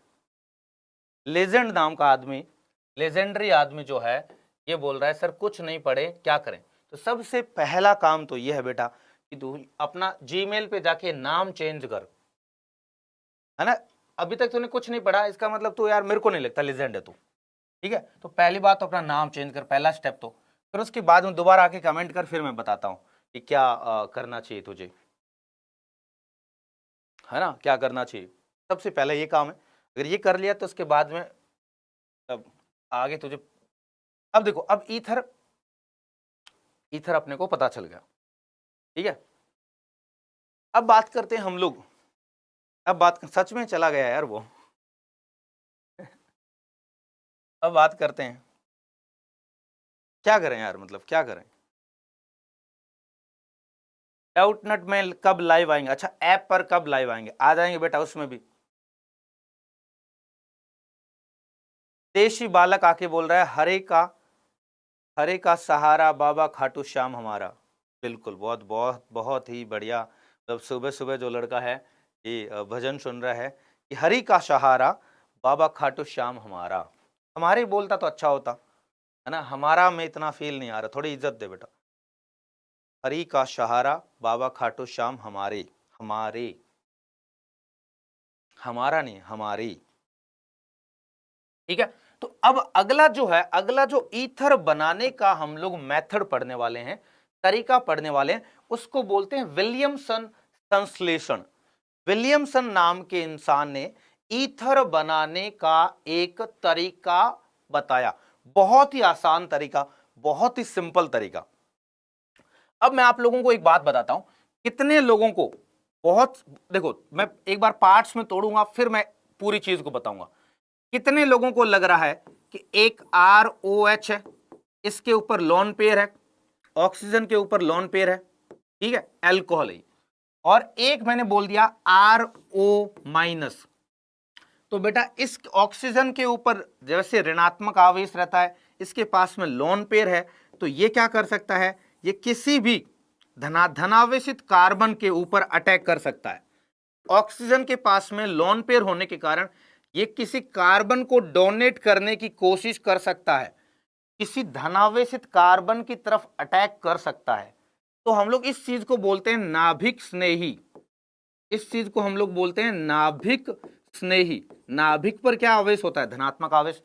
लेजेंड नाम का आदमी, लेजेंडरी आदमी जो है, ये बोल रहा है सर कुछ नहीं पढ़े क्या करें। तो सबसे पहला काम तो ये है बेटा कि तू अपना जीमेल पे जाके नाम चेंज कर, है ना। अभी तक तूने कुछ नहीं पढ़ा, इसका मतलब तू यार मेरे को नहीं लगता लेजेंड है तू, ठीक है। तो पहली बात तो अपना नाम चेंज कर, पहला स्टेप। तो फिर उसके बाद में दोबारा आके कमेंट कर, फिर मैं बताता हूँ कि क्या करना चाहिए तुझे, है ना, क्या करना चाहिए। सबसे पहले ये काम है, अगर ये कर लिया तो उसके बाद में अब आगे तुझे, अब देखो, अब ईथर ईथर अपने को पता चल गया, ठीक है। अब बात करते हैं हम लोग, अब बात सच में चला गया यार वो अब बात करते हैं क्या करें यार, मतलब क्या करें। डाउटनट में कब लाइव आएंगे? अच्छा, ऐप पर कब लाइव आएंगे? आ जाएंगे बेटा, उसमें भी। देशी बालक आके बोल रहा है हरे का सहारा बाबा खाटू श्याम हमारा। बिल्कुल, बहुत बहुत बहुत ही बढ़िया। मतलब सुबह सुबह जो लड़का है ये भजन सुन रहा है कि हरि का सहारा बाबा खाटू श्याम हमारा। हमारे बोलता तो अच्छा होता, है ना। हमारा में इतना फील नहीं आ रहा, थोड़ी इज्जत दे बेटा। हरि का सहारा बाबा खाटू श्याम हमारे, हमारे, हमारा नहीं, हमारी, ठीक है। तो अब अगला जो है, अगला जो ईथर बनाने का हम लोग मेथड पढ़ने वाले हैं, तरीका पढ़ने वाले हैं, उसको बोलते हैं विलियमसन संश्लेषण। विलियमसन नाम के इंसान ने ईथर बनाने का एक तरीका बताया, बहुत ही आसान तरीका, बहुत ही सिंपल तरीका। अब मैं आप लोगों को एक बात बताता हूं, कितने लोगों को, बहुत, देखो मैं एक बार पार्ट्स में तोड़ूंगा फिर मैं पूरी चीज को बताऊंगा। कितने लोगों को लग रहा है कि एक ROH है, इसके ऊपर लोन पेयर है, ऑक्सीजन के ऊपर लोन पेयर है, ठीक है, एल्कोहल है, और एक मैंने बोल दिया RO-, तो बेटा इस ऑक्सीजन के ऊपर जैसे ऋणात्मक आवेश रहता है, इसके पास में लोन पेयर है, तो ये क्या कर सकता है, ये किसी भी धनावेशित कार्बन के ऊपर अटैक कर सकता है। ऑक्सीजन के पास में लोन पेयर होने के कारण ये किसी कार्बन को डोनेट करने की कोशिश कर सकता है, किसी धनावेशित कार्बन की तरफ अटैक कर सकता है। तो हम लोग इस चीज को बोलते हैं नाभिक स्नेही, इस चीज को हम लोग बोलते हैं नाभिक स्नेही। नाभिक पर क्या आवेश होता है? धनात्मक आवेश।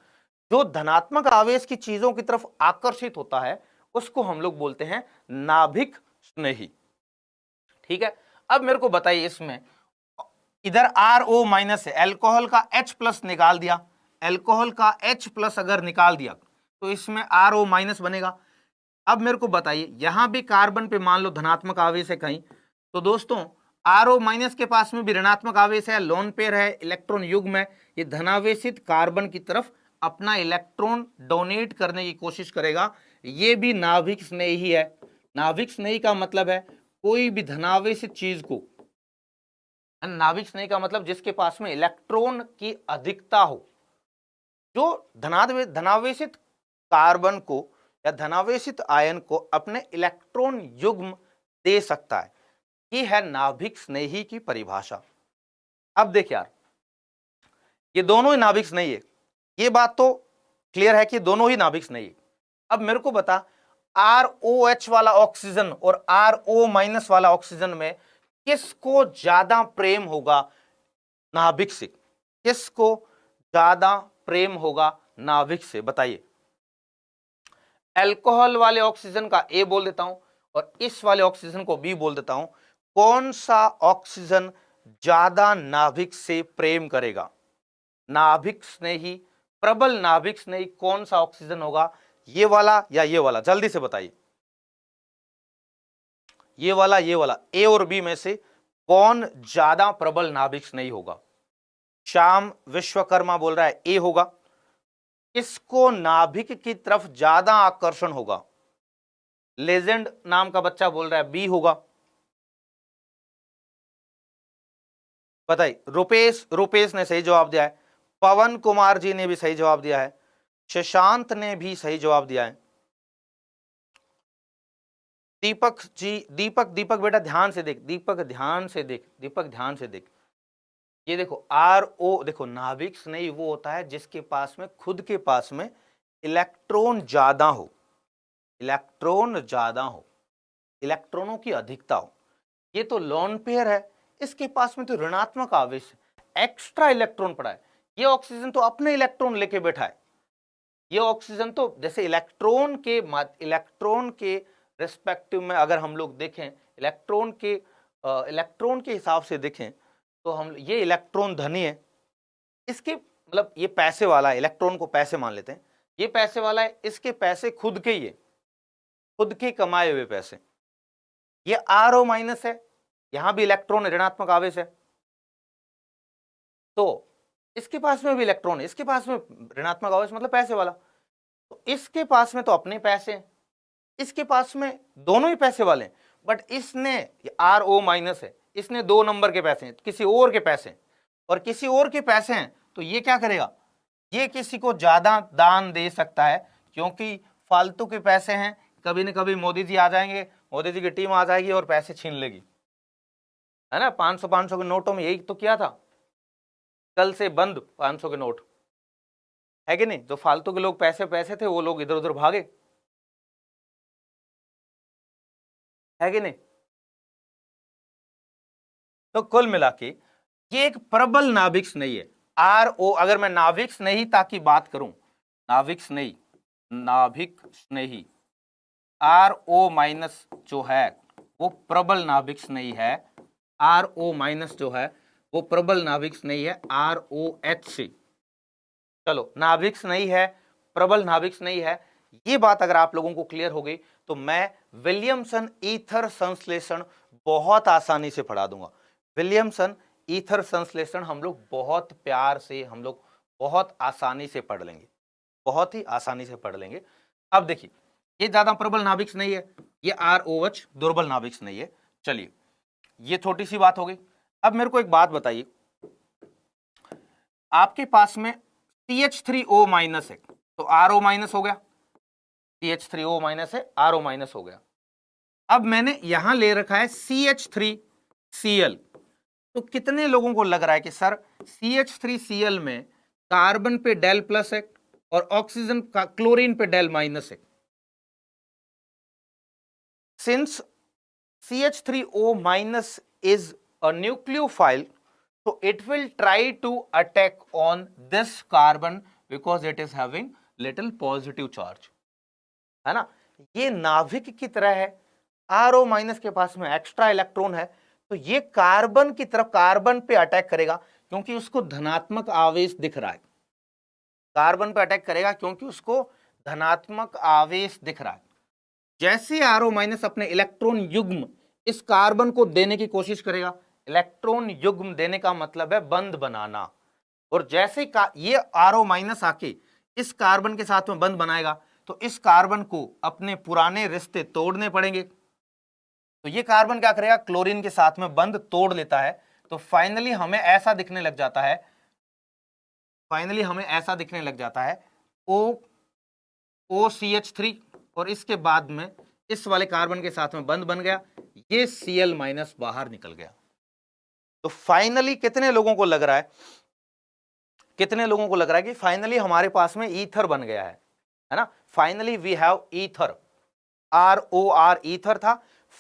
जो धनात्मक आवेश की चीजों की तरफ आकर्षित होता है उसको हम लोग बोलते हैं नाभिक स्नेही, ठीक है। अब मेरे को बताइए, इसमें इधर RO- है, एल्कोहल का H+ निकाल दिया, एल्कोहल का H+ अगर निकाल दिया तो इसमें RO- बनेगा। अब मेरे को बताइए, यहां भी कार्बन पे मान लो धनात्मक आवेश है कहीं, तो दोस्तों RO- के पास में भी ऋणात्मक आवेश है, लोन पेयर है, इलेक्ट्रॉन युग्म है, ये धनावेशित कार्बन की तरफ अपना इलेक्ट्रॉन डोनेट करने की कोशिश करेगा। ये भी नाभिक स्नेही है। नाभिक स्नेही का मतलब है कोई भी धनावेशित चीज को, नाभिक स्नेही का मतलब जिसके पास में इलेक्ट्रॉन की अधिकता हो, जो धनावेशित कार्बन को या धनावेशित आयन को अपने इलेक्ट्रॉन युग्म दे सकता है। ये है नाभिक स्नेही की परिभाषा। अब देख यार, ये दोनों ही नाभिक स्नेही है, ये बात तो क्लियर है कि दोनों ही नाभिक स्नेही है। अब मेरे को बता, ROH वाला ऑक्सीजन और RO माइनस वाला ऑक्सीजन में किसको ज्यादा प्रेम होगा नाभिक से? किसको ज्यादा प्रेम होगा नाभिक से, बताइए। अल्कोहल वाले ऑक्सीजन का A बोल देता हूं और इस वाले ऑक्सीजन को B बोल देता हूं। कौन सा ऑक्सीजन ज्यादा नाभिक से प्रेम करेगा? नाभिक स्नेही, प्रबल नाभिक स्नेही कौन सा ऑक्सीजन होगा? ये वाला या ये वाला? जल्दी से बताइए। ये वाला, ये वाला, A और B में से कौन ज्यादा प्रबल नाभिक स्नेही होगा? श्याम विश्वकर्मा बोल रहा है A होगा। इसको नाभिक की तरफ ज्यादा आकर्षण होगा। लेजेंड नाम का बच्चा बोल रहा है B होगा। बताइए। रुपेश ने सही जवाब दिया है। पवन कुमार जी ने भी सही जवाब दिया है। शशांत ने भी सही जवाब दिया है। दीपक जी, दीपक बेटा ध्यान से देख, दीपक ध्यान से देख। ये देखो RO, देखो नाभिक स्नेही वो होता है जिसके पास में, खुद के पास में इलेक्ट्रॉन ज्यादा हो, इलेक्ट्रॉनों की अधिकता हो। ये तो लोन पेयर है, इसके पास में तो ऋणात्मक आवेश है, एक्स्ट्रा इलेक्ट्रॉन पड़ा है। ये ऑक्सीजन तो अपने इलेक्ट्रॉन लेके बैठा है। ये ऑक्सीजन तो जैसे इलेक्ट्रॉन के रिस्पेक्टिव में अगर हम लोग देखें, इलेक्ट्रॉन के हिसाब से देखें तो हम, ये इलेक्ट्रॉन धनी है, इसके मतलब ये पैसे वाला है, इलेक्ट्रॉन को पैसे मान लेते हैं, ये पैसे वाला है, इसके पैसे खुद के ही है, खुद के कमाए हुए पैसे। ये RO माइनस है, यहां भी इलेक्ट्रॉन ऋणात्मक आवेश है, तो इसके पास में भी इलेक्ट्रॉन है, इसके पास में ऋणात्मक आवेश मतलब पैसे वाला, तो इसके पास में तो अपने पैसे हैं, इसके पास में दोनों ही पैसे वाले हैं, बट इसने RO माइनस है, इसने 2 नंबर के पैसे हैं, किसी और के पैसे हैं, और किसी और के पैसे हैं तो ये क्या करेगा? ये किसी को ज्यादा दान दे सकता है, क्योंकि फालतू के पैसे हैं, कभी न कभी मोदी जी आ जाएंगे, मोदी जी की टीम आ जाएगी और पैसे छीन लेगी, है ना। 500 के नोटों में यही तो किया था, कल से बंद 500 के नोट, है कि नहीं? जो फालतू के लोग पैसे थे वो लोग इधर उधर भागे, है कि नहीं? तो कुल मिला के ये एक प्रबल नाभिक स्नेही है। RO, अगर मैं नाभिक स्नेहीता की बात करूं, नाभिक स्नेही RO माइनस जो है वो प्रबल नाभिक स्नेही है। RO माइनस जो है वो प्रबल नाभिक स्नेही है ROH से। चलो, नाभिक स्नेही है, प्रबल नाभिक स्नेही है, ये बात अगर आप लोगों को क्लियर हो गई तो मैं विलियमसन ईथर संश्लेषण बहुत आसानी से पढ़ा दूंगा। विलियमसन ईथर संश्लेषण हम लोग बहुत प्यार से, हम लोग बहुत आसानी से पढ़ लेंगे, बहुत ही आसानी से पढ़ लेंगे। अब देखिए, ये ज्यादा प्रबल नाभिक नहीं है, ये ROH दुर्बल नाभिक नहीं है। चलिए, ये छोटी सी बात हो गई। अब मेरे को एक बात बताइए, आपके पास में CH3O माइनस है तो RO माइनस हो गया, CH3O माइनस है, RO माइनस हो गया। अब मैंने यहां ले रखा है CH3Cl, तो कितने लोगों को लग रहा है कि सर CH3Cl में कार्बन पे डेल प्लस है और ऑक्सीजन का क्लोरीन पे डेल माइनस है? Since CH3O minus is a nucleophile, so it will try to attack on this carbon because it is having little positive charge, है ना। ये नाभिक की तरह है, RO माइनस के पास में एक्स्ट्रा इलेक्ट्रॉन है, तो ये कार्बन की तरफ, कार्बन पे अटैक करेगा क्योंकि उसको धनात्मक आवेश दिख रहा है, कार्बन पे अटैक करेगा क्योंकि उसको धनात्मक आवेश दिख रहा है। जैसे RO माइनस अपने इलेक्ट्रॉन युग्म इस कार्बन को देने की कोशिश करेगा, इलेक्ट्रॉन युग्म देने का मतलब है बंध बनाना, और जैसे ये RO माइनस आके इस कार्बन के साथ में बंध बनाएगा तो इस कार्बन को अपने पुराने रिश्ते तोड़ने पड़ेंगे, तो ये कार्बन क्या करेगा, क्लोरीन के साथ में बंध तोड़ लेता है। तो फाइनली हमें ऐसा दिखने लग जाता है, O OCH3 और इसके बाद में इस वाले कार्बन के साथ में बंध बन गया, ये Cl- बाहर निकल गया। तो फाइनली कितने लोगों को लग रहा है, कि फाइनली हमारे पास में ईथर बन गया है ना। Finally we have ether, ROR ether था,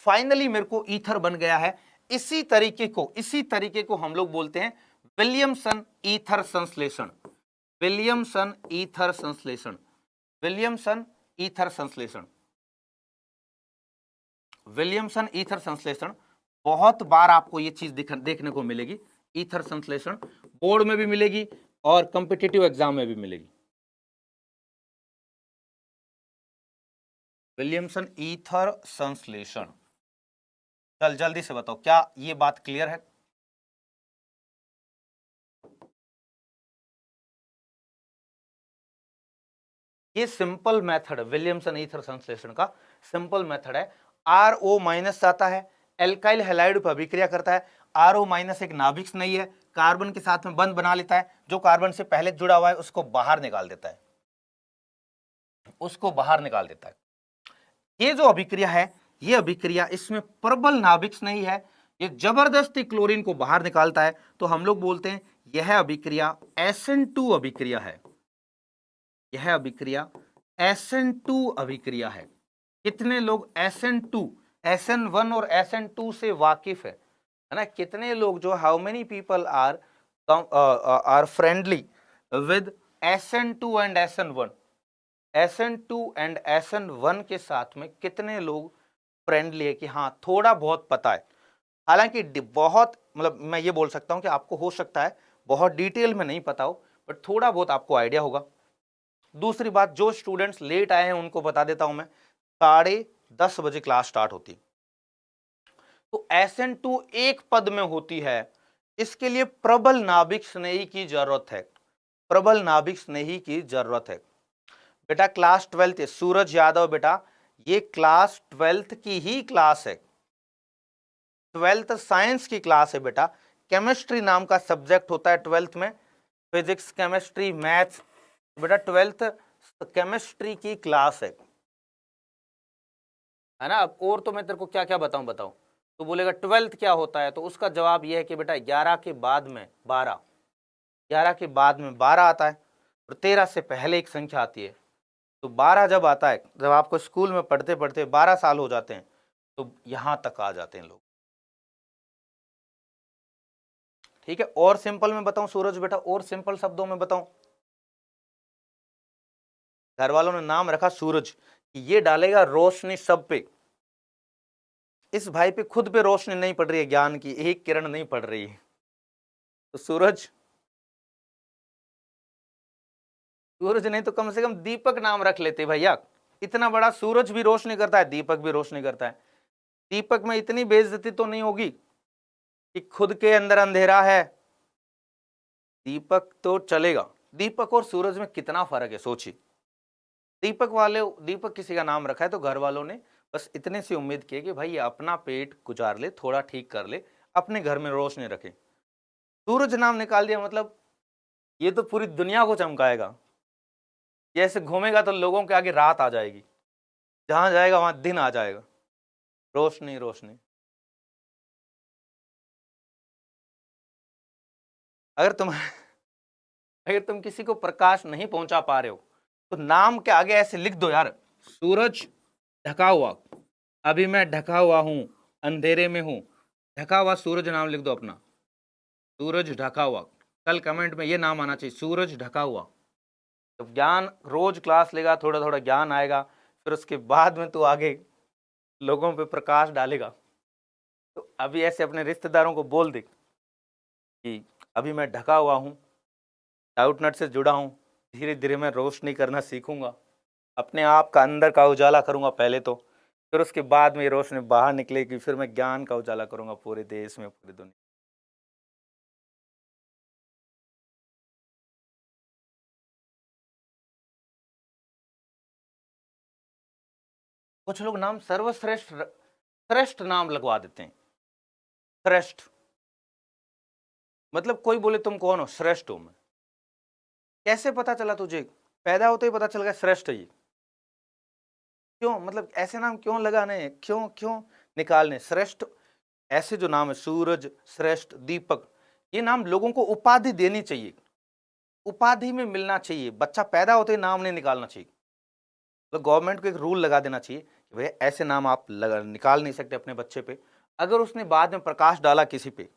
फाइनली मेरे को ईथर बन गया है। इसी तरीके को हम लोग बोलते हैं विलियमसन ईथर संश्लेषण। विलियमसन ईथर संश्लेषण, विलियमसन ईथर संश्लेषण, विलियमसन ईथर संश्लेषण। बहुत बार आपको ये चीज देखने को मिलेगी, ईथर संश्लेषण बोर्ड में भी मिलेगी और कॉम्पिटिटिव एग्जाम में भी मिलेगी। विलियमसन ईथर संश्लेषण, चल जल्दी से बताओ, क्या ये बात क्लियर है? ये सिंपल मेथड विलियमसन ईथर संश्लेषण का सिंपल मेथड है। RO- आता है, एल्काइल हैलाइड पर अभिक्रिया करता है। RO- एक नाभिक नहीं है, कार्बन के साथ में बंध बना लेता है, जो कार्बन से पहले जुड़ा हुआ है उसको बाहर निकाल देता है, ये जो अभिक्रिया है, ये अभिक्रिया, इसमें प्रबल नाभिक नहीं है, ये जबरदस्ती क्लोरीन को बाहर निकालता है। तो हम लोग बोलते हैं यह अभिक्रिया SN2 अभिक्रिया है, यह अभिक्रिया SN2 अभिक्रिया है। कितने लोग SN2, SN1 और SN2 से वाकिफ है ना? कितने लोग, जो how many people are friendly with SN2 and SN1, SN2 and SN1 के साथ में कितने लोग फ्रेंडली है कि हाँ थोड़ा बहुत पता है। हालांकि बहुत, मतलब मैं ये बोल सकता हूं कि आपको हो सकता है बहुत डिटेल में नहीं पता हो, बट थोड़ा बहुत आपको आइडिया होगा। दूसरी बात, जो स्टूडेंट्स लेट आए हैं उनको बता देता हूं मैं, 10:30 बजे क्लास स्टार्ट होती, तो SN2 एक पद में होती है, इसके लिए प्रबल नाभिक स्नेही की जरूरत है, प्रबल नाभिक स्नेही की जरूरत है। बेटा क्लास 12th है, सूरज यादव बेटा, ये क्लास 12th की ही क्लास है, 12th साइंस की क्लास है बेटा। केमिस्ट्री नाम का सब्जेक्ट होता है 12th में, फिजिक्स, केमिस्ट्री, मैथ्स, बेटा 12th केमिस्ट्री की क्लास है ना। अब और तो मैं तेरे को क्या क्या बताऊं, तो बोलेगा 12th क्या होता है, तो उसका जवाब यह है कि बेटा 11 के बाद में 12, 11 के बाद में 12 आता है और 13 से पहले एक संख्या आती है। तो 12 जब आता है, जब आपको स्कूल में पढ़ते पढ़ते 12 साल हो जाते हैं, तो यहां तक आ जाते हैं लोग, ठीक है। और सिंपल में बताऊं सूरज बेटा, और सिंपल शब्दों में बताऊं, घर वालों ने नाम रखा सूरज, ये डालेगा रोशनी सब पे। इस भाई पे खुद पे रोशनी नहीं पड़ रही है, ज्ञान की एक किरण नहीं पड़ रही है, तो सूरज, सूरज नहीं तो कम से कम दीपक नाम रख लेते भैया। इतना बड़ा सूरज भी रोशनी करता है, दीपक भी रोशनी करता है, दीपक में इतनी बेइज्जती तो नहीं होगी कि खुद के अंदर अंधेरा है, दीपक तो चलेगा। दीपक और सूरज में कितना फर्क है सोचिए। दीपक किसी का नाम रखा है तो घर वालों ने बस इतने से उम्मीद की कि भाई ये अपना पेट गुजार ले, थोड़ा ठीक कर ले, अपने घर में रोशनी रखे। सूरज नाम निकाल दिया, मतलब ये तो पूरी दुनिया को चमकाएगा, जैसे घूमेगा तो लोगों के आगे रात आ जाएगी, जहां जाएगा वहां दिन आ जाएगा, रोशनी रोशनी। अगर तुम अगर तुम किसी को प्रकाश नहीं पहुंचा पा रहे हो तो नाम के आगे ऐसे लिख दो यार, सूरज ढका हुआ, अभी मैं ढका हुआ हूं, अंधेरे में हूं, ढका हुआ सूरज नाम लिख दो अपना, सूरज ढका हुआ। कल कमेंट में ये नाम आना चाहिए, सूरज ढका हुआ। तो ज्ञान, रोज क्लास लेगा, थोड़ा थोड़ा ज्ञान आएगा, फिर उसके बाद में तो आगे लोगों पे प्रकाश डालेगा। तो अभी ऐसे अपने रिश्तेदारों को बोल दे कि अभी मैं ढका हुआ हूँ, डाउटनट से जुड़ा हूँ, धीरे धीरे मैं रोशनी करना सीखूंगा, अपने आप का अंदर का उजाला करूंगा पहले तो, फिर उसके बाद में ये रोशनी बाहर निकलेगी, फिर मैं ज्ञान का उजाला करूंगा पूरे देश में, पूरी दुनिया। कुछ लोग नाम सर्वश्रेष्ठ, श्रेष्ठ नाम लगवा देते हैं, श्रेष्ठ, मतलब कोई बोले तुम कौन हो, श्रेष्ठ हो मैं। कैसे पता चला तुझे? पैदा होते ही पता चल गया श्रेष्ठ है ये, क्यों, मतलब ऐसे नाम क्यों लगाने हैं, क्यों क्यों निकालने? श्रेष्ठ ऐसे जो नाम है, सूरज, श्रेष्ठ, दीपक, ये नाम लोगों को उपाधि देनी चाहिए, उपाधि में मिलना चाहिए। बच्चा पैदा होते ही नाम नहीं निकालना चाहिए। तो गवर्नमेंट को एक रूल लगा देना चाहिए कि भाई ऐसे नाम आप निकाल नहीं सकते अपने बच्चे पे। अगर उसने बाद में प्रकाश डाला किसी पे,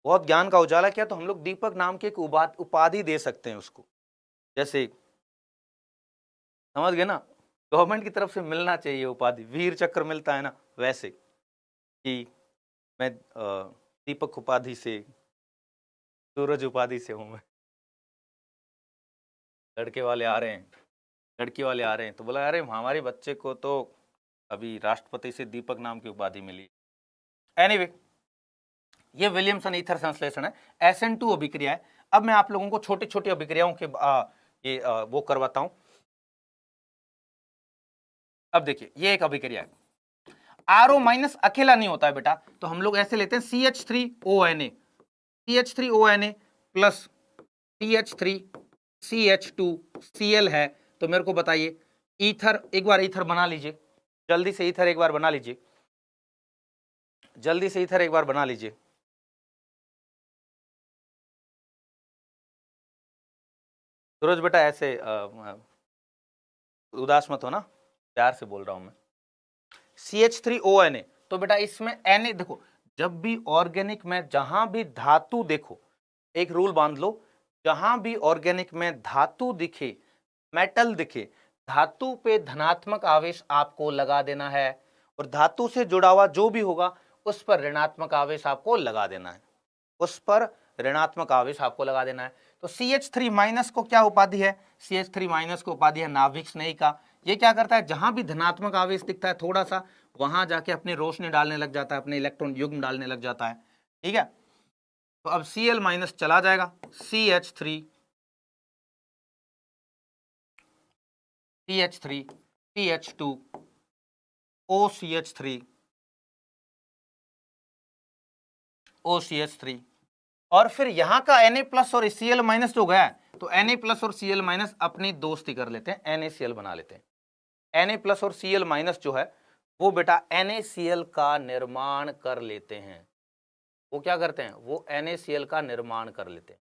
बहुत ज्ञान का उजाला किया, तो हम लोग दीपक नाम की एक उपाधि दे सकते हैं उसको। जैसे समझ गए ना, गवर्नमेंट की तरफ से मिलना चाहिए उपाधि, वीर चक्र मिलता है ना, वैसे कि मैं दीपक उपाधि से, सूरज उपाधि से हूं मैं। लड़के वाले आ रहे हैं, लड़की वाले आ रहे हैं, तो बोला अरे हमारे बच्चे को तो अभी राष्ट्रपति से दीपक नाम की उपाधि मिली। एनीवे, ये विलियमसन ईथर संश्लेषण है, SN2 अभिक्रिया है। अब मैं आप लोगों को छोटी छोटी अभिक्रियाओं के वो करवाता हूं। अब देखिए, ये एक अभिक्रिया है, RO माइनस अकेला नहीं होता है बेटा, तो हम लोग ऐसे लेते हैं CH3ONA, CH3ONA प्लस CH3CH2Cl है। तो मेरे को बताइए, ईथर, एक बार ईथर बना लीजिए जल्दी से, ईथर एक बार बना लीजिए जल्दी से, ईथर एक बार बना लीजिए। सूरज बेटा ऐसे उदास मत हो ना, प्यार से बोल रहा हूं मैं। CH3ONA, तो बेटा इसमें Na, देखो जब भी ऑर्गेनिक में जहां भी धातु देखो, एक रूल बांध लो, जहां भी ऑर्गेनिक में धातु दिखे, मेटल दिखे, धातु पे धनात्मक आवेश आपको लगा देना है, और धातु से जुड़ा हुआ जो भी होगा उस पर ऋणात्मक आवेश आपको लगा देना है, उस पर ऋणात्मक आवेश आपको लगा देना है। तो CH3 माइनस को क्या उपाधि है? CH3 माइनस को उपाधि है नाभिक स्नेहिका। ये क्या करता है, जहां भी धनात्मक आवेश दिखता है थोड़ा सा, वहां जाके अपनी रोशनी डालने लग जाता है, अपने इलेक्ट्रॉन युग्म डालने लग जाता है। ठीक है, तो अब Cl माइनस चला जाएगा, CH3 CH2 OCH3 OCH3, और फिर यहां का Na प्लस और Cl माइनस जो गया है, तो Na प्लस और Cl माइनस अपनी दोस्ती कर लेते हैं, NaCl बना लेते हैं। Na प्लस और Cl माइनस जो है वो बेटा NaCl का निर्माण कर लेते हैं। वो क्या करते हैं, वो NaCl का निर्माण कर लेते हैं,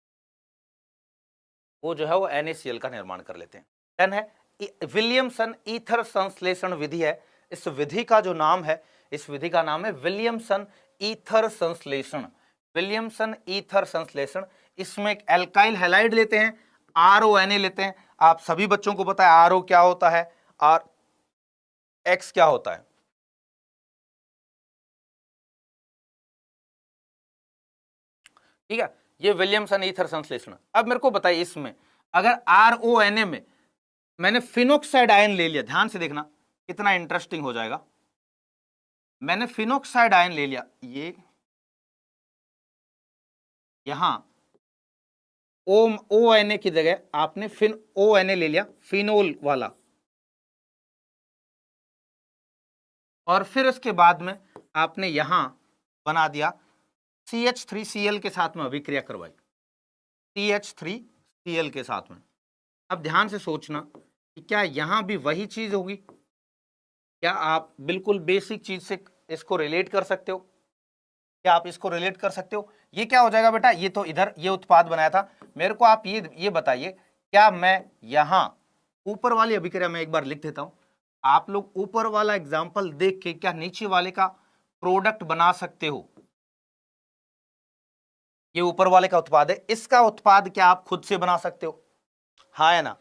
वो जो है वो NaCl का निर्माण कर लेते हैं। डन है। विलियमसन ईथर संश्लेषण विधि है, इस विधि का जो नाम है, इस विधि का नाम है विलियमसन ईथर संश्लेषण, विलियमसन ईथर संश्लेषण। इसमें एक एल्काइल हैलाइड लेते हैं, RONA लेते हैं। आप सभी बच्चों को पता है RO क्या होता है, RX क्या होता है। ठीक है, ये विलियमसन ईथर संश्लेषण। अब मेरे को बताइए, इसमें अगर RONA में मैंने फिनोक्साइड आयन ले लिया, ध्यान से देखना कितना इंटरेस्टिंग हो जाएगा। मैंने फिनोक्साइड आयन ले लिया, ये यहां ONA की जगह आपने ONA ले लिया, फिनोल वाला, और फिर उसके बाद में आपने यहां बना दिया CH3Cl के साथ में अभिक्रिया करवाई, CH3Cl के साथ में। अब ध्यान से सोचना कि क्या यहां भी वही चीज होगी? क्या आप बिल्कुल बेसिक चीज से इसको रिलेट कर सकते हो? क्या आप इसको रिलेट कर सकते हो? ये क्या हो जाएगा बेटा, ये तो इधर ये उत्पाद बनाया था। मेरे को आप ये बताइए, क्या मैं यहां ऊपर वाली अभिक्रिया में एक बार लिख देता हूं, आप लोग ऊपर वाला एग्जाम्पल देख के क्या नीचे वाले का प्रोडक्ट बना सकते हो? ये ऊपर वाले का उत्पाद है, इसका उत्पाद क्या आप खुद से बना सकते हो? हाँ है ना,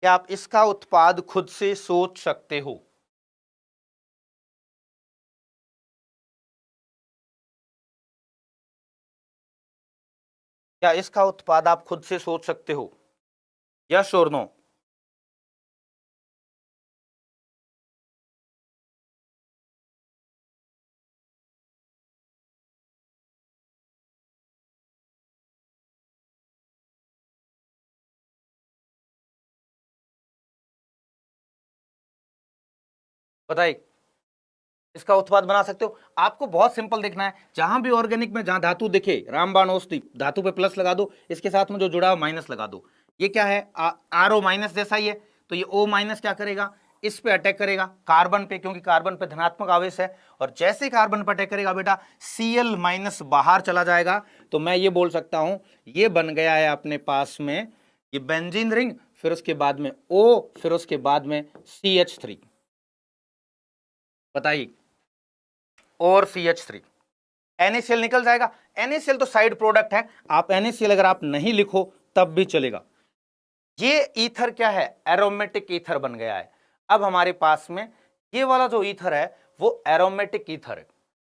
क्या आप इसका उत्पाद खुद से सोच सकते हो? क्या इसका उत्पाद आप खुद से सोच सकते हो? यस और नो? बताइए, इसका उत्पाद बना सकते हो? आपको बहुत सिंपल देखना है, जहां भी ऑर्गेनिक में जहां धातु दिखे, रामबाण औषधि, धातु पे प्लस लगा दो, इसके साथ में जो जुड़ा हुआ माइनस लगा दो। ये क्या है, RO माइनस जैसा ही है, तो ये O माइनस क्या करेगा, इस पे अटैक करेगा कार्बन पे, क्योंकि कार्बन पे धनात्मक आवेश है, और जैसे ही कार्बन पे अटैक करेगा बेटा Cl माइनस बाहर चला जाएगा। तो मैं ये बोल सकता हूं ये बन गया है अपने पास में ये बेंजीन रिंग, फिर उसके बाद में O, फिर उसके बाद में CH3, बताइए, और CH3, NaCl निकल जाएगा। NaCl तो साइड प्रोडक्ट है, आप NaCl अगर आप नहीं लिखो तब भी चलेगा। ये ईथर क्या है, एरोमेटिक ईथर बन गया है। अब हमारे पास में ये वाला जो ईथर है वो एरोमेटिक ईथर है।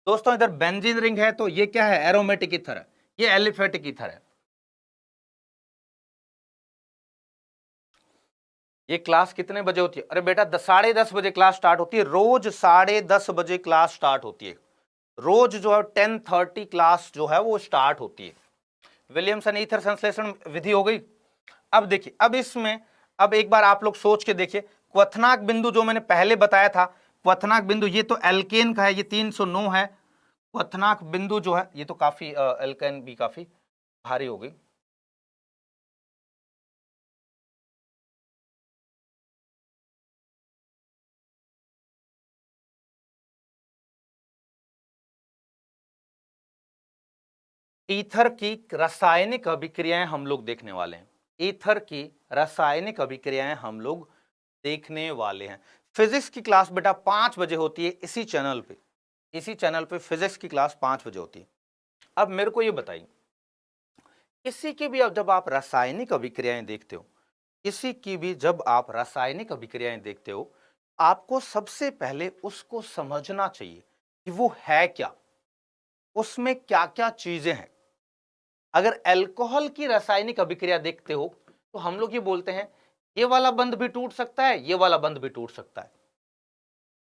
दोस्तों इधर बेंजीन रिंग है तो ये क्या है, एरोमेटिक ईथर है, ये एलिफेटिक ईथर है। ये क्लास कितने बजे होती है? अरे बेटा 10:30 बजे क्लास स्टार्ट होती है, रोज 10:30 बजे क्लास स्टार्ट होती है, रोज जो है 10:30 क्लास जो है वो स्टार्ट होती है। विलियमसन ईथर संश्लेषण विधि हो गई। अब देखिए, अब इसमें अब एक बार आप लोग सोच के देखिए, क्वथनाक बिंदु जो मैंने पहले बताया था, क्वथनाक बिंदु ये तो एल्केन का है, ये 309 है। क्वथनाक बिंदु जो है ये तो काफी एल्केन भी काफी भारी हो गई। ईथर की रासायनिक अभिक्रियाएं हम लोग देखने वाले हैं, ईथर की रासायनिक अभिक्रियाएं हम लोग देखने वाले हैं। फिजिक्स की क्लास बेटा 5 बजे होती है इसी चैनल पे, इसी चैनल पे फिजिक्स की क्लास 5 बजे होती है। अब मेरे को ये बताइए, किसी की भी अब जब आप रासायनिक अभिक्रियाएं देखते हो, किसी की भी जब आप रासायनिक अभिक्रियाएं देखते हो, आपको सबसे पहले उसको समझना चाहिए कि वो है क्या, उसमें क्या क्या चीजें हैं। अगर अल्कोहल की रासायनिक अभिक्रिया देखते हो तो हम लोग ये बोलते हैं ये वाला बंध भी टूट सकता है, ये वाला बंध भी टूट सकता है।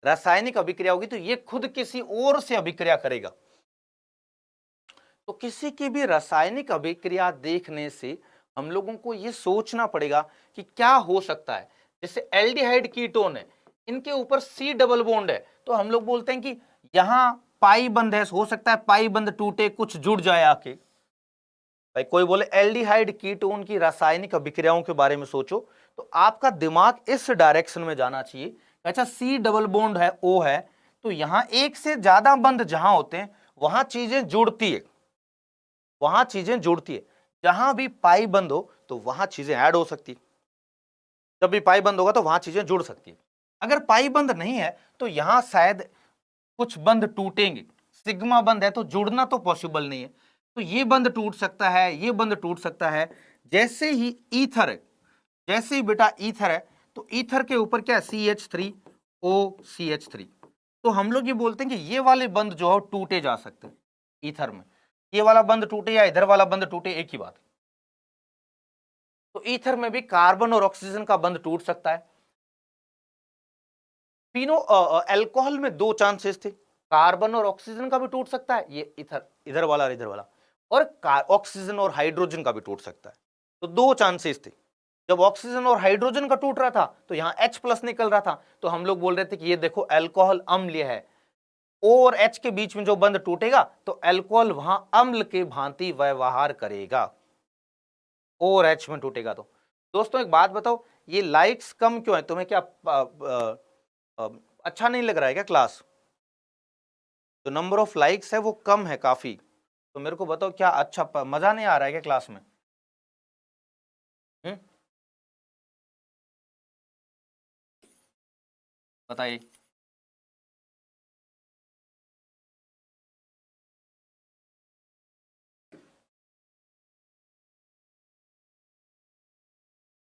रासायनिक अभिक्रिया होगी तो ये खुद किसी और से अभिक्रिया करेगा। तो किसी की भी रासायनिक अभिक्रिया देखने से हम लोगों को ये सोचना पड़ेगा कि क्या हो सकता है। जैसे एल्डिहाइड कीटोन है, इनके ऊपर C डबल बॉन्ड है, तो हम लोग बोलते हैं कि यहां पाई बंध है, हो सकता है पाई बंध टूटे, कुछ जुड़ जाए आके। भाई कोई बोले एल्डिहाइड कीटोन की रासायनिक अभिक्रियाओं के बारे में सोचो, तो आपका दिमाग इस डायरेक्शन में जाना चाहिए। अच्छा C डबल बॉन्ड है, O है, तो यहां एक से ज्यादा बंध जहां होते हैं वहां चीजें जुड़ती है, वहां चीजें जुड़ती है। जहां भी पाई बंद हो तो वहां चीजें ऐड हो सकती है, जब भी पाई बंद होगा तो वहां चीजें जुड़ सकती है। अगर पाई बंद नहीं है तो यहां शायद कुछ बंध टूटेंगे, सिग्मा बंध है तो जुड़ना तो पॉसिबल नहीं है, तो ये बंध टूट सकता है, ये बंध टूट सकता है। जैसे ही ईथर है, जैसे ही बेटा ईथर है तो ईथर के ऊपर क्या है, CH3OCH3, तो हम लोग ये बोलते हैं कि ये वाले बंध जो है टूटे जा सकते हैं ईथर में, ये वाला बंध टूटे या इधर वाला बंध टूटे एक ही बात है। तो ईथर में भी कार्बन और ऑक्सीजन का बंध टूट सकता है। तीनों अल्कोहल में 2 चांसेस थे, कार्बन और ऑक्सीजन का भी टूट सकता है, ये इधर इधर वाला और इधर वाला, और ऑक्सीजन और हाइड्रोजन का भी टूट सकता है। तो 2 चांसेस थे। जब ऑक्सीजन और हाइड्रोजन का टूट रहा था तो यहां H+ निकल रहा था, तो हम लोग बोल रहे थे कि ये देखो अल्कोहल अम्ल है, O और H के बीच में जो बंध टूटेगा तो अल्कोहल वहां अम्ल के भांति व्यवहार करेगा, O और H में टूटेगा। तो दोस्तों एक बात बताओ, ये लाइक्स कम क्यों है? तुम्हें क्या अच्छा नहीं लग रहा है क्या क्लास? जो नंबर ऑफ लाइक्स है वो कम है काफी, तो मेरे को बताओ क्या अच्छा मजा नहीं आ रहा है क्या क्लास में? बताइए।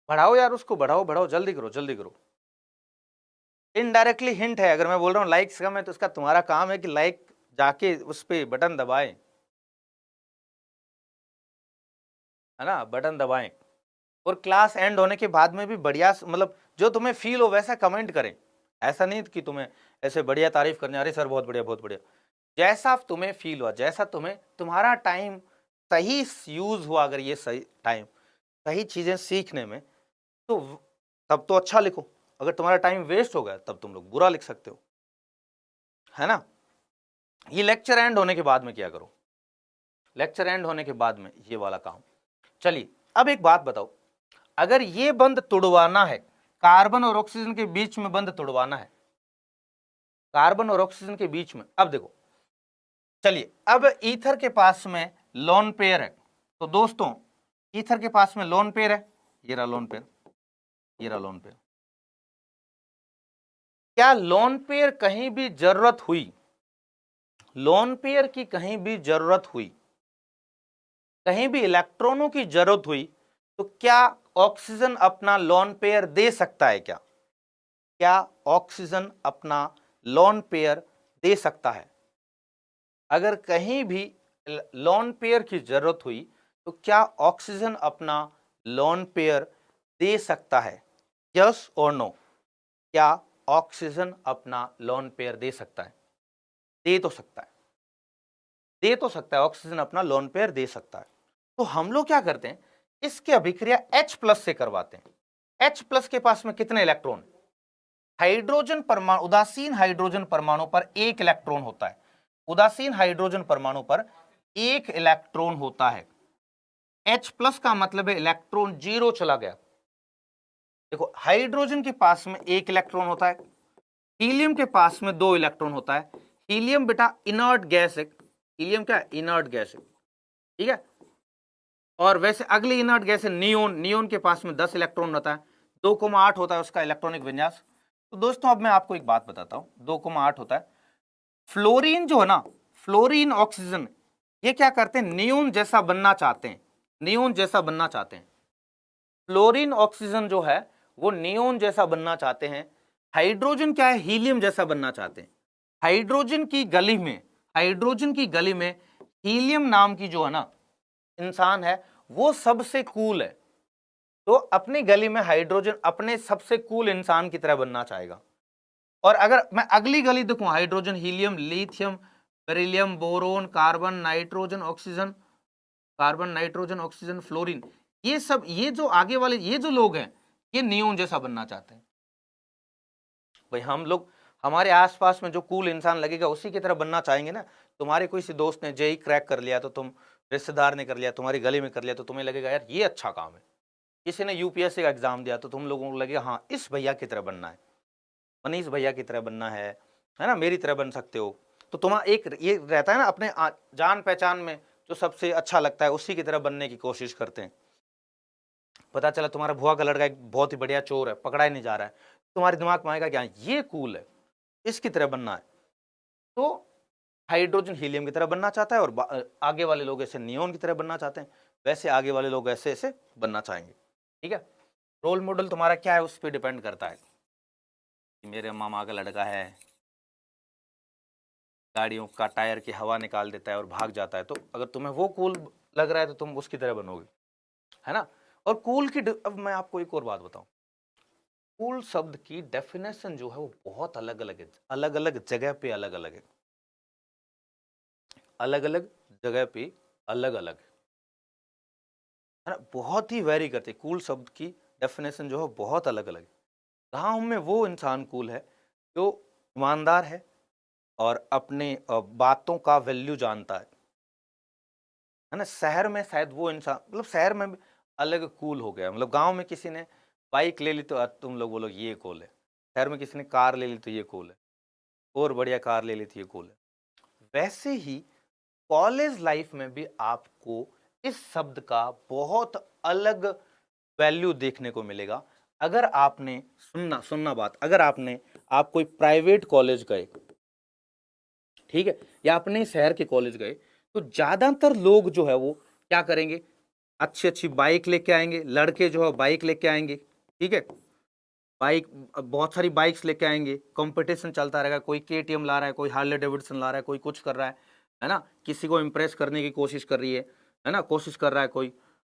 बढ़ाओ यार उसको, बढ़ाओ बढ़ाओ, जल्दी करो जल्दी करो। इनडायरेक्टली हिंट है, अगर मैं बोल रहा हूँ लाइक्स कम है तो उसका तुम्हारा काम है कि लाइक जाके उस पे बटन दबाएं, है ना, बटन दबाएं। और क्लास एंड होने के बाद में भी बढ़िया, मतलब जो तुम्हें फील हो वैसा कमेंट करें। ऐसा नहीं कि तुम्हें ऐसे बढ़िया तारीफ करने, अरे सर बहुत बढ़िया बहुत बढ़िया, जैसा तुम्हें फील हुआ, जैसा तुम्हें तुम्हारा टाइम सही यूज हुआ, अगर ये सही टाइम सही चीजें सीखने में, तो तब तो अच्छा लिखो। अगर तुम्हारा टाइम वेस्ट हो गया तब तुम लोग बुरा लिख सकते हो, है ना। ये लेक्चर एंड होने के बाद में क्या करो, लेक्चर एंड होने के बाद में ये वाला काम। चलिए अब एक बात बताओ, अगर ये बंद तुड़वाना है, कार्बन और ऑक्सीजन के बीच में बंध तोड़वाना है, कार्बन और ऑक्सीजन के बीच में। अब देखो, चलिए अब ईथर के पास में लोन पेयर है, तो दोस्तों ईथर के पास में लोन पेयर है, ये रहा लोन पेयर, ये रहा लोन पेयर। क्या लोन पेयर कहीं भी जरूरत हुई, लोन पेयर की कहीं भी जरूरत हुई, कहीं भी इलेक्ट्रॉनों की जरूरत हुई, तो क्या ऑक्सीजन अपना लोन पेयर दे सकता है? क्या ऑक्सीजन अपना लोन पेयर दे सकता है? अगर कहीं भी लोन पेयर की जरूरत हुई तो क्या ऑक्सीजन अपना लोन पेयर दे सकता है? यस और नो? क्या ऑक्सीजन अपना लोन पेयर दे सकता है? दे तो सकता है, दे तो सकता है, ऑक्सीजन अपना लोन पेयर दे सकता है। तो हम लोग क्या करते हैं, इसकी अभिक्रिया H+ से करवाते हैं। H+ के पास में कितने इलेक्ट्रॉन? हाइड्रोजन परमाणु, उदासीन हाइड्रोजन परमाणु पर एक इलेक्ट्रॉन होता है, उदासीन हाइड्रोजन परमाणु पर एक इलेक्ट्रॉन होता है। H+ का मतलब है इलेक्ट्रॉन 0 चला गया। देखो हाइड्रोजन के पास में एक इलेक्ट्रॉन होता है, हीलियम के पास में 2 इलेक्ट्रॉन होता है। हीलियम बेटा इनर्ट गैस है, हीलियम क्या है? इनर्ट गैस है, ठीक है। और वैसे अगली इनर्ट गैस है नियोन, नियोन के पास में 10 इलेक्ट्रॉन होता है, 2,8 होता है उसका इलेक्ट्रॉनिक विन्यास। तो दोस्तों अब मैं आपको एक बात बताता हूं, 2,8 होता है। फ्लोरीन जो है ना, फ्लोरीन ऑक्सीजन, ये क्या करते हैं? नियोन जैसा बनना चाहते हैं, नियोन जैसा बनना चाहते हैं। फ्लोरीन ऑक्सीजन जो है वो नियोन जैसा बनना चाहते हैं। हाइड्रोजन क्या है? हीलियम जैसा बनना चाहते हैं। हाइड्रोजन की गली में, हाइड्रोजन की गली में हीलियम नाम की जो है ना इंसान है वो सबसे कूल है, तो अपनी गली में हाइड्रोजन अपने सबसे कूल इंसान की तरह बनना चाहेगा। और अगर मैं अगली गली देखूं, hydrogen, helium, lithium, beryllium, boron, carbon, nitrogen, oxygen, carbon, nitrogen, oxygen, fluorine, ये सब, ये जो आगे वाले ये जो लोग हैं ये नियोन जैसा बनना चाहते हैं। भाई हम लोग, हमारे आसपास में जो कूल इंसान लगेगा उसी की तरह बनना चाहेंगे ना। तुम्हारे कोई सी दोस्त ने जेई क्रैक कर लिया, तो तुम, रिश्तेदार ने कर लिया, तुम्हारी गली में कर लिया, तो तुम्हें लगेगा यार ये अच्छा काम है। किसी ने यूपीएससी का एग्जाम दिया तो तुम लोगों को लगेगा हाँ इस भैया की तरह बनना है, मनीष भैया की तरह बनना है ना, मेरी तरह बन सकते हो। तो तुम्हारा एक ये रहता है ना अपने जान पहचान में जो सबसे अच्छा लगता है उसी की तरह बनने की कोशिश करते हैं। पता चला तुम्हारा भुआ का लड़का एक बहुत ही बढ़िया चोर है, पकड़ा ही नहीं जा रहा है, तुम्हारे दिमाग में आएगा क्या, ये कूल है, इसकी तरह बनना है। तो हाइड्रोजन हीलियम की तरह बनना चाहता है, और आगे वाले लोग ऐसे नियोन की तरह बनना चाहते हैं, वैसे आगे वाले लोग ऐसे ऐसे बनना चाहेंगे, ठीक है। रोल मॉडल तुम्हारा क्या है उस पर डिपेंड करता है। मेरे मामा का लड़का है, गाड़ियों का टायर की हवा निकाल देता है और भाग जाता है, तो अगर तुम्हें वो कूल लग रहा है तो तुम उसकी तरह बनोगे, है ना। और कूल की, अब मैं आपको एक और बात बताऊं, कूल शब्द की डेफिनेशन जो है वो बहुत अलग अलग है, अलग अलग जगह पे अलग अलग है, अलग अलग जगह पे अलग अलग है ना, बहुत ही वेरी करते। कूल शब्द की डेफिनेशन जो है बहुत अलग अलग है। गांव में वो इंसान कूल है जो ईमानदार है और अपने बातों का वैल्यू जानता है ना। शहर में शायद वो इंसान, मतलब शहर में भी अलग कूल हो गया, मतलब गांव में किसी ने बाइक ले ली तो तुम लोग बोलो ये कूल है, शहर में किसी ने कार ले ली तो ये कूल है, और बढ़िया कार ले ली तो ये कूल है। वैसे ही कॉलेज लाइफ में भी आपको इस शब्द का बहुत अलग वैल्यू देखने को मिलेगा। अगर आपने सुनना सुनना बात, अगर आप कोई प्राइवेट कॉलेज गए, ठीक है, या अपने शहर के कॉलेज गए, तो ज्यादातर लोग जो है वो क्या करेंगे, अच्छी अच्छी बाइक लेके आएंगे, लड़के जो है बाइक लेके आएंगे, ठीक है, बाइक, बहुत सारी बाइक्स लेके आएंगे, कंपटीशन चलता रहेगा, कोई केटीएम ला रहा है, कोई हार्ले डेविडसन ला रहा है, कोई कुछ कर रहा है ना, किसी को इम्प्रेस करने की कोशिश कर रही है ना, कोशिश कर रहा है कोई,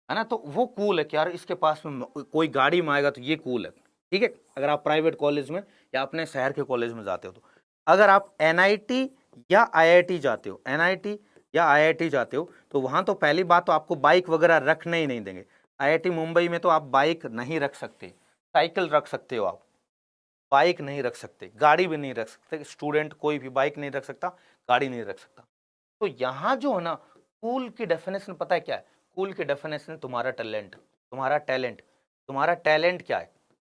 है ना, तो वो कूल है कि यार इसके पास में कोई गाड़ी में आएगा तो ये कूल है, ठीक है। अगर आप प्राइवेट कॉलेज में या अपने शहर के कॉलेज में जाते हो, तो अगर आप एनआईटी या आईआईटी जाते हो, एनआईटी या आईआईटी जाते हो, तो वहां तो पहली बात तो आपको बाइक वगैरह रखने ही नहीं देंगे। आईआईटी मुंबई में तो आप बाइक नहीं रख सकते, साइकिल रख सकते हो आप, बाइक नहीं रख सकते, गाड़ी भी नहीं रख सकते, स्टूडेंट कोई भी बाइक नहीं रख सकता, गाड़ी नहीं रख सकता। तो यहाँ जो है ना, कूल की डेफिनेशन पता है क्या है? कूल की डेफिनेशन तुम्हारा टैलेंट, तुम्हारा टैलेंट, तुम्हारा टैलेंट क्या है,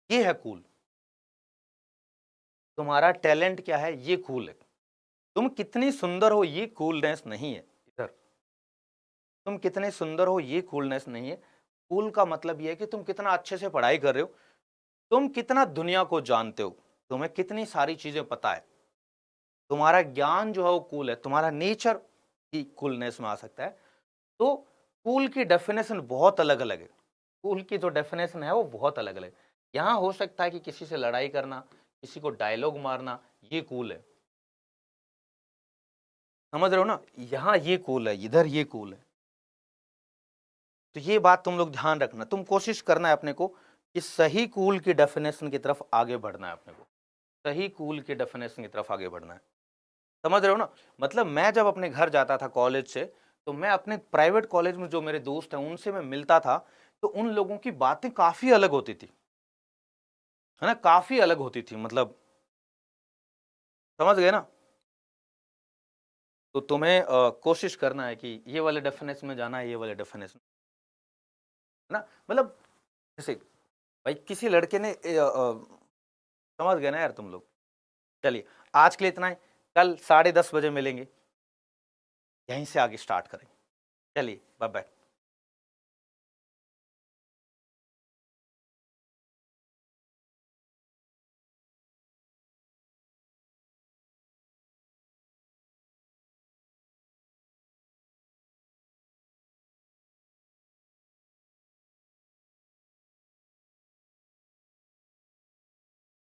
ये है कूल। तुम्हारा टैलेंट क्या है, ये कूल है। तुम कितनी सुंदर हो, ये कूलनेस नहीं है इधर। तुम कितने सुंदर हो, ये कूलनेस नहीं है। कूल का मतलब ये है कि तुम कितना अच्छे से पढ़ाई कर रहे हो, तुम कितना दुनिया को जानते हो, तुम्हें कितनी सारी चीजें पता है, तुम्हारा ज्ञान जो है वो कूल है, तुम्हारा नेचर ही कूलनेस में आ सकता है। तो कूल की डेफिनेशन बहुत अलग अलग है। कूल की जो डेफिनेशन है वो बहुत अलग अलग है। यहाँ हो सकता है कि किसी से लड़ाई करना, किसी को डायलॉग मारना, ये कूल है। समझ रहे हो ना, यहाँ ये कूल है, इधर ये कूल है। तो ये बात तुम लोग ध्यान रखना, तुम कोशिश करना है अपने को कि सही कूल की डेफिनेशन की तरफ आगे बढ़ना है, अपने को सही कूल की डेफिनेशन की तरफ आगे बढ़ना है। समझ रहे हो ना, मतलब मैं जब अपने घर जाता था कॉलेज से, तो मैं अपने प्राइवेट कॉलेज में जो मेरे दोस्त हैं उनसे मैं मिलता था, तो उन लोगों की बातें काफी अलग होती थी, है ना, काफी अलग होती थी, मतलब समझ गए ना। तो तुम्हें कोशिश करना है कि ये वाले डेफिनेशन में जाना है, ये वाले डेफिनेशन, है ना, मतलब जैसे भाई किसी लड़के ने समझ गए ना यार तुम लोग। चलिए आज के लिए इतना ही, कल 10:30 बजे मिलेंगे, यहीं से आगे स्टार्ट करेंगे। चलिए बाय बाय।